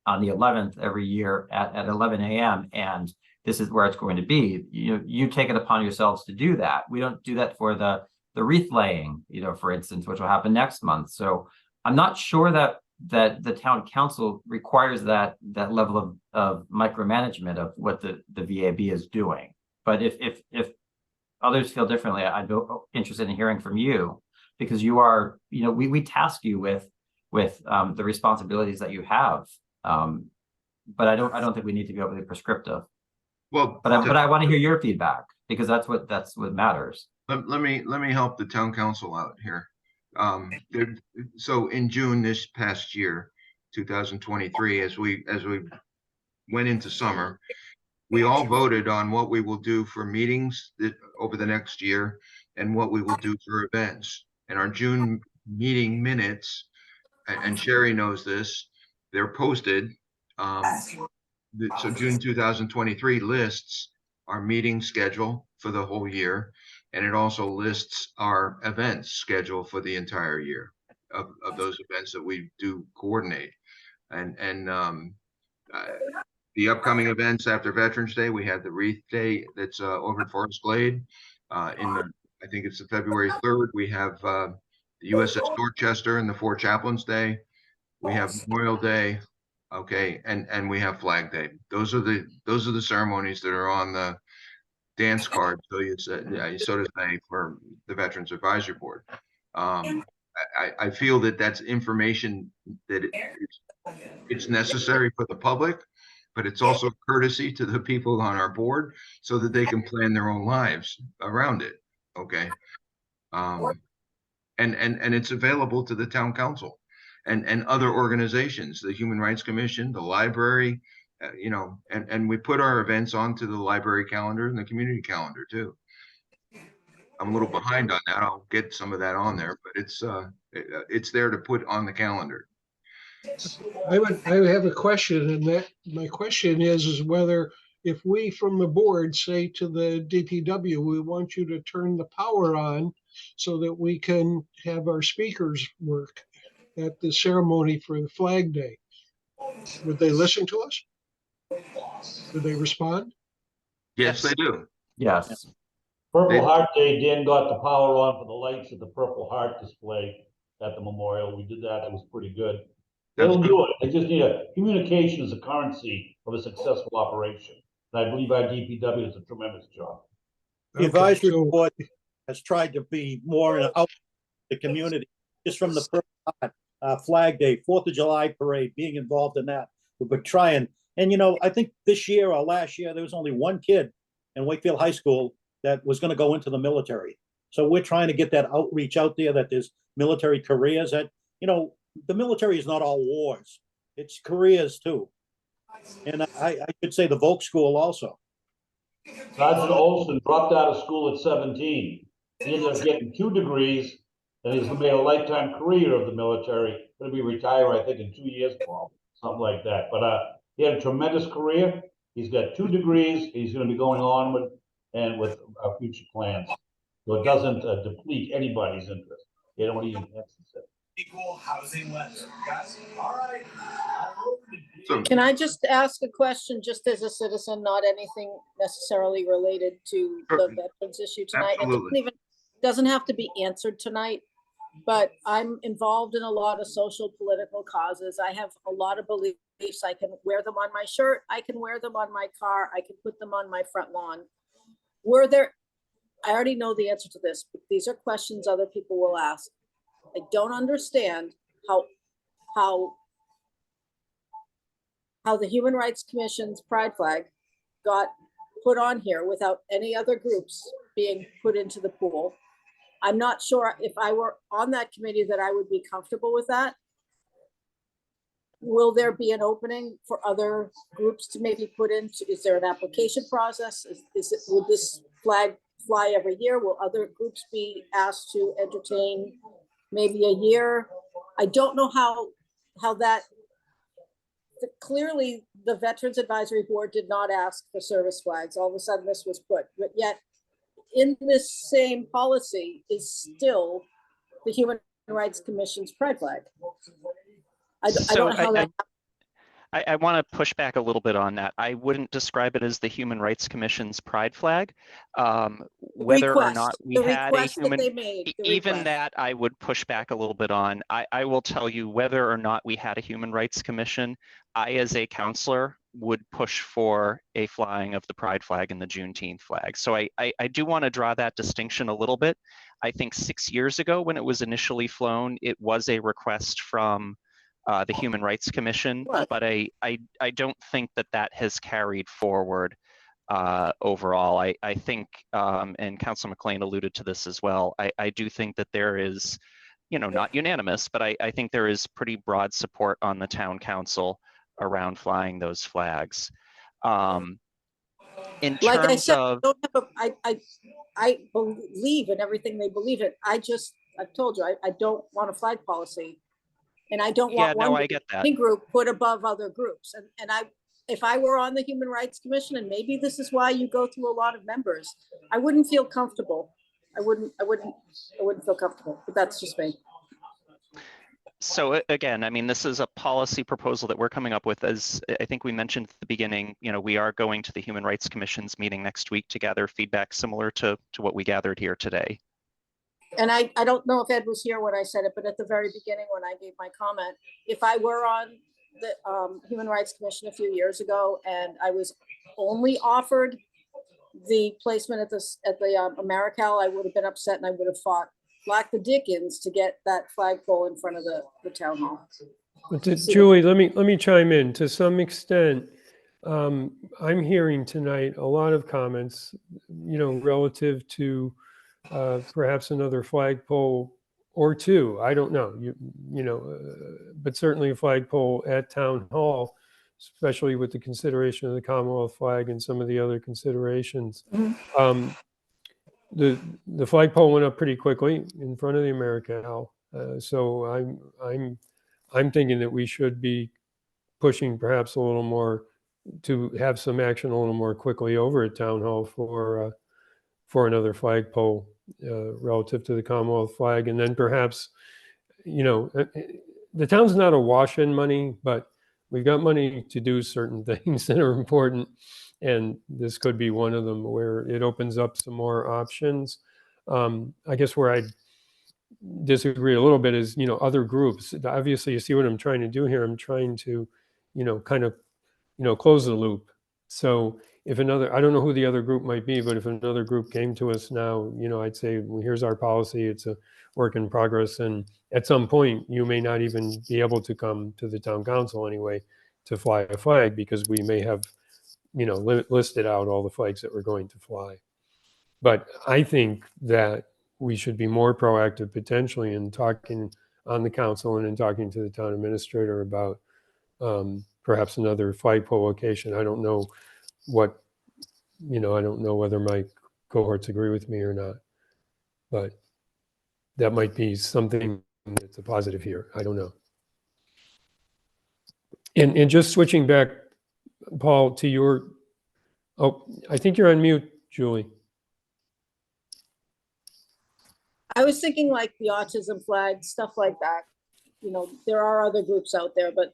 on the 11th every year at 11 a.m. and this is where it's going to be. You take it upon yourselves to do that. We don't do that for the wreath laying, you know, for instance, which will happen next month. So I'm not sure that the town council requires that level of micromanagement of what the VAB is doing. But if others feel differently, I'd be interested in hearing from you, because you are, you know, we task you with the responsibilities that you have, but I don't think we need to be overly prescriptive. Well, but I want to hear your feedback, because that's what matters. Let me help the town council out here. So in June this past year, 2023, as we went into summer, we all voted on what we will do for meetings over the next year and what we will do for events. And our June meeting minutes, and Sherry knows this, they're posted. So June 2023 lists our meeting schedule for the whole year, and it also lists our events schedule for the entire year of those events that we do coordinate. And the upcoming events after Veterans Day, we have the Wreath Day that's over in Forest Glade. I think it's February 3rd. We have the USS Dorchester and the Four Chaplains Day. We have Memorial Day, okay, and we have Flag Day. Those are the ceremonies that are on the dance card, so to say, for the Veterans Advisory Board. I feel that that's information that it's necessary for the public, but it's also courtesy to the people on our board so that they can plan their own lives around it. Okay. And it's available to the town council and other organizations, the Human Rights Commission, the library, you know, and we put our events onto the library calendar and the community calendar too. I'm a little behind on that. I'll get some of that on there, but it's there to put on the calendar. I have a question, and that my question is whether if we from the board say to the DPW, we want you to turn the power on so that we can have our speakers work at the ceremony for the Flag Day, would they listen to us? Would they respond? Yes, they do. Yes. Purple Heart Day, Dan got the power on for the lights at the Purple Heart display at the memorial. We did that. It was pretty good. They'll do it. They just need communication is a currency of a successful operation. And I believe our DPW does a tremendous job. The advisory board has tried to be more in out the community, just from the Purple Heart, Flag Day, 4th of July parade, being involved in that. We've been trying. And, you know, I think this year or last year, there was only one kid in Wakefield High School that was going to go into the military. So we're trying to get that outreach out there, that there's military careers, that, you know, the military is not all wars. It's careers too. And I could say the Volk School also. Sergeant Olson dropped out of school at 17. He ended up getting 2 degrees, and he's made a lifetime career of the military. Going to be retired, I think, in 2 years, Paul, something like that. But he had a tremendous career. He's got 2 degrees. He's going to be going on with our future plans. So it doesn't deplete anybody's interest. You know what he intends to say. Equal housing lender, guys. All right. Can I just ask a question, just as a citizen, not anything necessarily related to the veterans issue tonight? Absolutely. It doesn't have to be answered tonight, but I'm involved in a lot of social political causes. I have a lot of beliefs. I can wear them on my shirt. I can wear them on my car. I can put them on my front lawn. I already know the answer to this, but these are questions other people will ask. I don't understand how the Human Rights Commission's pride flag got put on here without any other groups being put into the pool. I'm not sure if I were on that committee that I would be comfortable with that. Will there be an opening for other groups to maybe put into, is there an application process? Would this flag fly every year? Will other groups be asked to entertain maybe a year? I don't know how that, clearly the Veterans Advisory Board did not ask for service flags. All of a sudden this was put, but yet in this same policy is still the Human Rights Commission's pride flag. I don't know how that. I want to push back a little bit on that. I wouldn't describe it as the Human Rights Commission's pride flag. Whether or not we had a human, even that I would push back a little bit on. I will tell you, whether or not we had a Human Rights Commission, I, as a counselor, would push for a flying of the pride flag and the Juneteenth flag. So I do want to draw that distinction a little bit. I think 6 years ago, when it was initially flown, it was a request from the Human Rights Commission, but I don't think that has carried forward overall. I think, and Councilor McLean alluded to this as well, I do think that there is, you know, not unanimous, but I think there is pretty broad support on the town council around flying those flags. In like terms I said, of, I believe in everything they believe in. I've told you, I don't want a flag policy. And I don't want one group put above other groups. And if I were on the Human Rights Commission, and maybe this is why you go through a lot of members, I wouldn't feel comfortable. I wouldn't feel comfortable, but that's just me. So again, I mean, this is a policy proposal that we're coming up with. As I think we mentioned at the beginning, you know, we are going to the Human Rights Commission's meeting next week to gather feedback similar to what we gathered here today. And I don't know if Ed was here when I said it, but at the very beginning when I gave my comment, if I were on the Human Rights Commission a few years ago and I was only offered the placement at the AmeriCal, I would have been upset and I would have fought black the dickens to get that flagpole in front of the town hall. But Julie, let me chime in. To some extent, I'm hearing tonight a lot of comments, relative to perhaps another flagpole or two. I don't know, but certainly a flagpole at town hall, especially with the consideration of the Commonwealth flag and some of the other considerations. The flagpole went up pretty quickly in front of the American Owl, so I'm thinking that we should be pushing perhaps a little more to have some action a little more quickly over at town hall for another flagpole relative to the Commonwealth flag, and then perhaps, the town's not awash in money, but we've got money to do certain things that are important. And this could be one of them where it opens up some more options. I guess where I disagree a little bit is, other groups. Obviously, you see what I'm trying to do here. I'm trying to, kind of, close the loop. So if I don't know who the other group might be, but if another group came to us now, I'd say, well, here's our policy. It's a work in progress. And at some point, you may not even be able to come to the town council anyway to fly a flag, because we may have, listed out all the flags that we're going to fly. But I think that we should be more proactive potentially in talking on the council and in talking to the town administrator about perhaps another flagpole location. I don't know what, I don't know whether my cohorts agree with me or not, but that might be something that's a positive here. I don't know. And just switching back, Paul, to your, I think you're on mute, Julie. I was thinking like the autism flag, stuff like that. There are other groups out there, but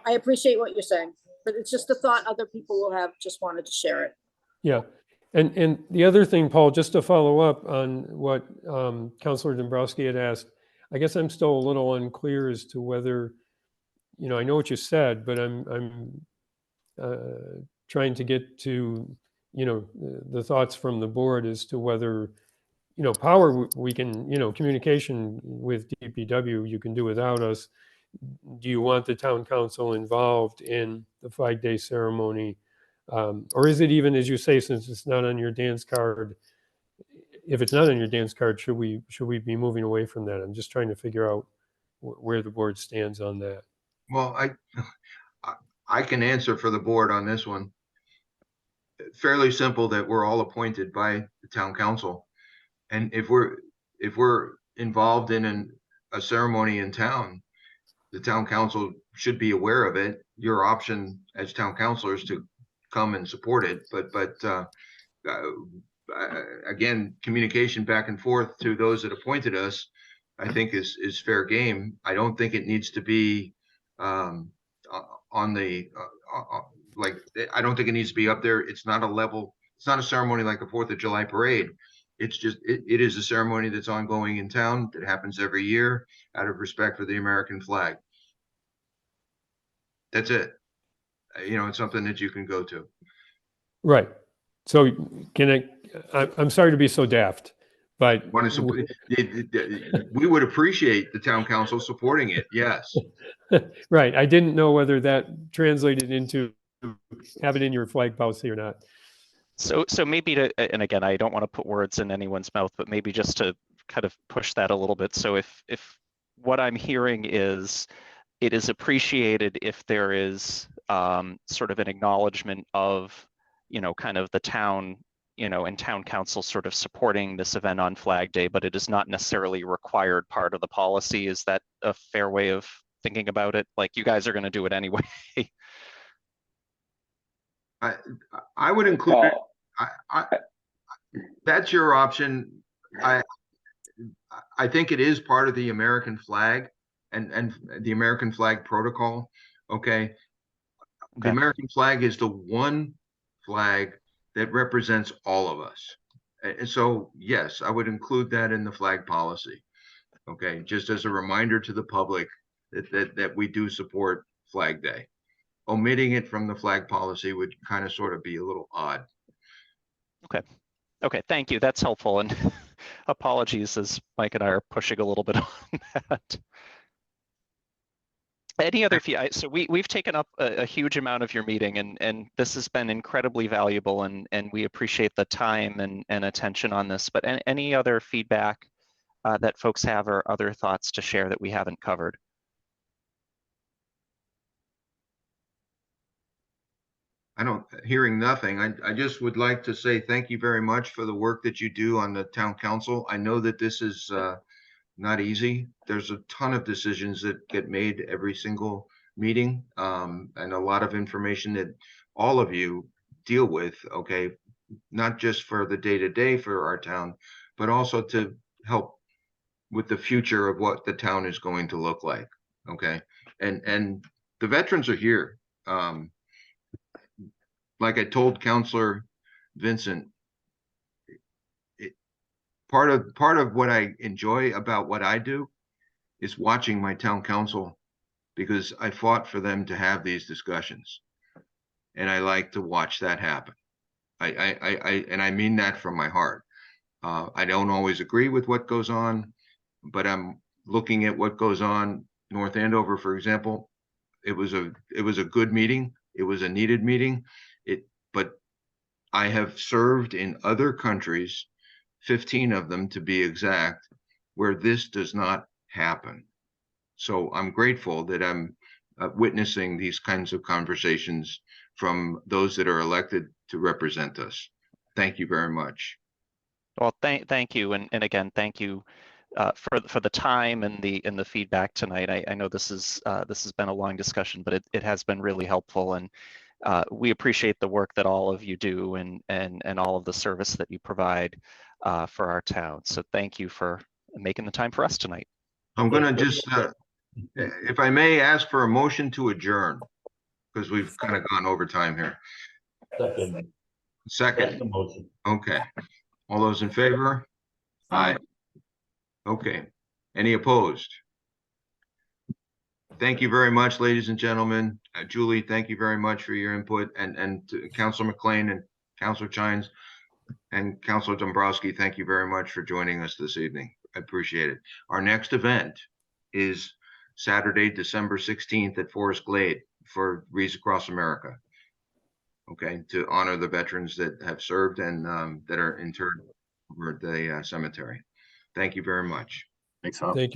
I appreciate what you're saying. But it's just a thought other people will have. Just wanted to share it. Yeah. And the other thing, Paul, just to follow up on what Councilor Dombrowski had asked, I guess I'm still a little unclear as to whether, I know what you said, but I'm trying to get to, the thoughts from the board as to whether, power we can, communication with DPW you can do without us. Do you want the town council involved in the Flag Day ceremony? Or is it even, as you say, since it's not on your dance card, if it's not on your dance card, should we be moving away from that? I'm just trying to figure out where the board stands on that. Well, I can answer for the board on this one. Fairly simple, that we're all appointed by the town council. And if we're involved in a ceremony in town, the town council should be aware of it. Your option as town councilors to come and support it, but again, communication back and forth to those that appointed us, I think is fair game. I don't think it needs to be on the like, I don't think it needs to be up there. It's not a level. It's not a ceremony like the 4th of July parade. It's just, it is a ceremony that's ongoing in town that happens every year out of respect for the American flag. That's it. It's something that you can go to. Right. So I'm sorry to be so daft, but we would appreciate the town council supporting it. Yes. Right. I didn't know whether that translated into have it in your flag policy or not. So maybe and again, I don't want to put words in anyone's mouth, but maybe just to kind of push that a little bit. So if what I'm hearing is, it is appreciated if there is sort of an acknowledgement of, kind of the town, and town council sort of supporting this event on Flag Day, but it is not necessarily a required part of the policy. Is that a fair way of thinking about it? Like, you guys are going to do it anyway. I would include it. That's your option. I think it is part of the American flag and the American flag protocol. Okay. The American flag is the one flag that represents all of us. And so, yes, I would include that in the flag policy. Okay. Just as a reminder to the public that we do support Flag Day. Omitting it from the flag policy would kind of sort of be a little odd. Okay. Thank you. That's helpful. And apologies as Mike and I are pushing a little bit on that. Any other so we've taken up a huge amount of your meeting, and this has been incredibly valuable, and we appreciate the time and attention on this. But any other feedback that folks have or other thoughts to share that we haven't covered? Hearing nothing, I just would like to say thank you very much for the work that you do on the town council. I know that this is not easy. There's a ton of decisions that get made every single meeting, and a lot of information that all of you deal with, okay? Not just for the day-to-day for our town, but also to help with the future of what the town is going to look like, okay? And the veterans are here. Like I told Counselor Vincent, part of what I enjoy about what I do is watching my town council, because I fought for them to have these discussions, and I like to watch that happen. And I mean that from my heart. I don't always agree with what goes on, but I'm looking at what goes on North Andover, for example. It was a good meeting. It was a needed meeting. But I have served in other countries, 15 of them to be exact, where this does not happen. So I'm grateful that I'm witnessing these kinds of conversations from those that are elected to represent us. Thank you very much. Well, thank you, and again, thank you for the time and the feedback tonight. I know this has been a long discussion, but it has been really helpful, and we appreciate the work that all of you do and all of the service that you provide for our town. So thank you for making the time for us tonight. I'm going to just, if I may, ask for a motion to adjourn, because we've kind of gone over time here. Second. Second. The motion. Okay. All those in favor? Aye. Okay. Any opposed? Thank you very much, ladies and gentlemen. Julie, thank you very much for your input, and Councilor McLean and Councilor Chines and Councilor Dombrowski, thank you very much for joining us this evening. I appreciate it. Our next event is Saturday, December 16th at Forest Glade for Wreaths Across America. Okay, to honor the veterans that have served and that are interred over at the cemetery. Thank you very much. Thanks, Tom. Thank you.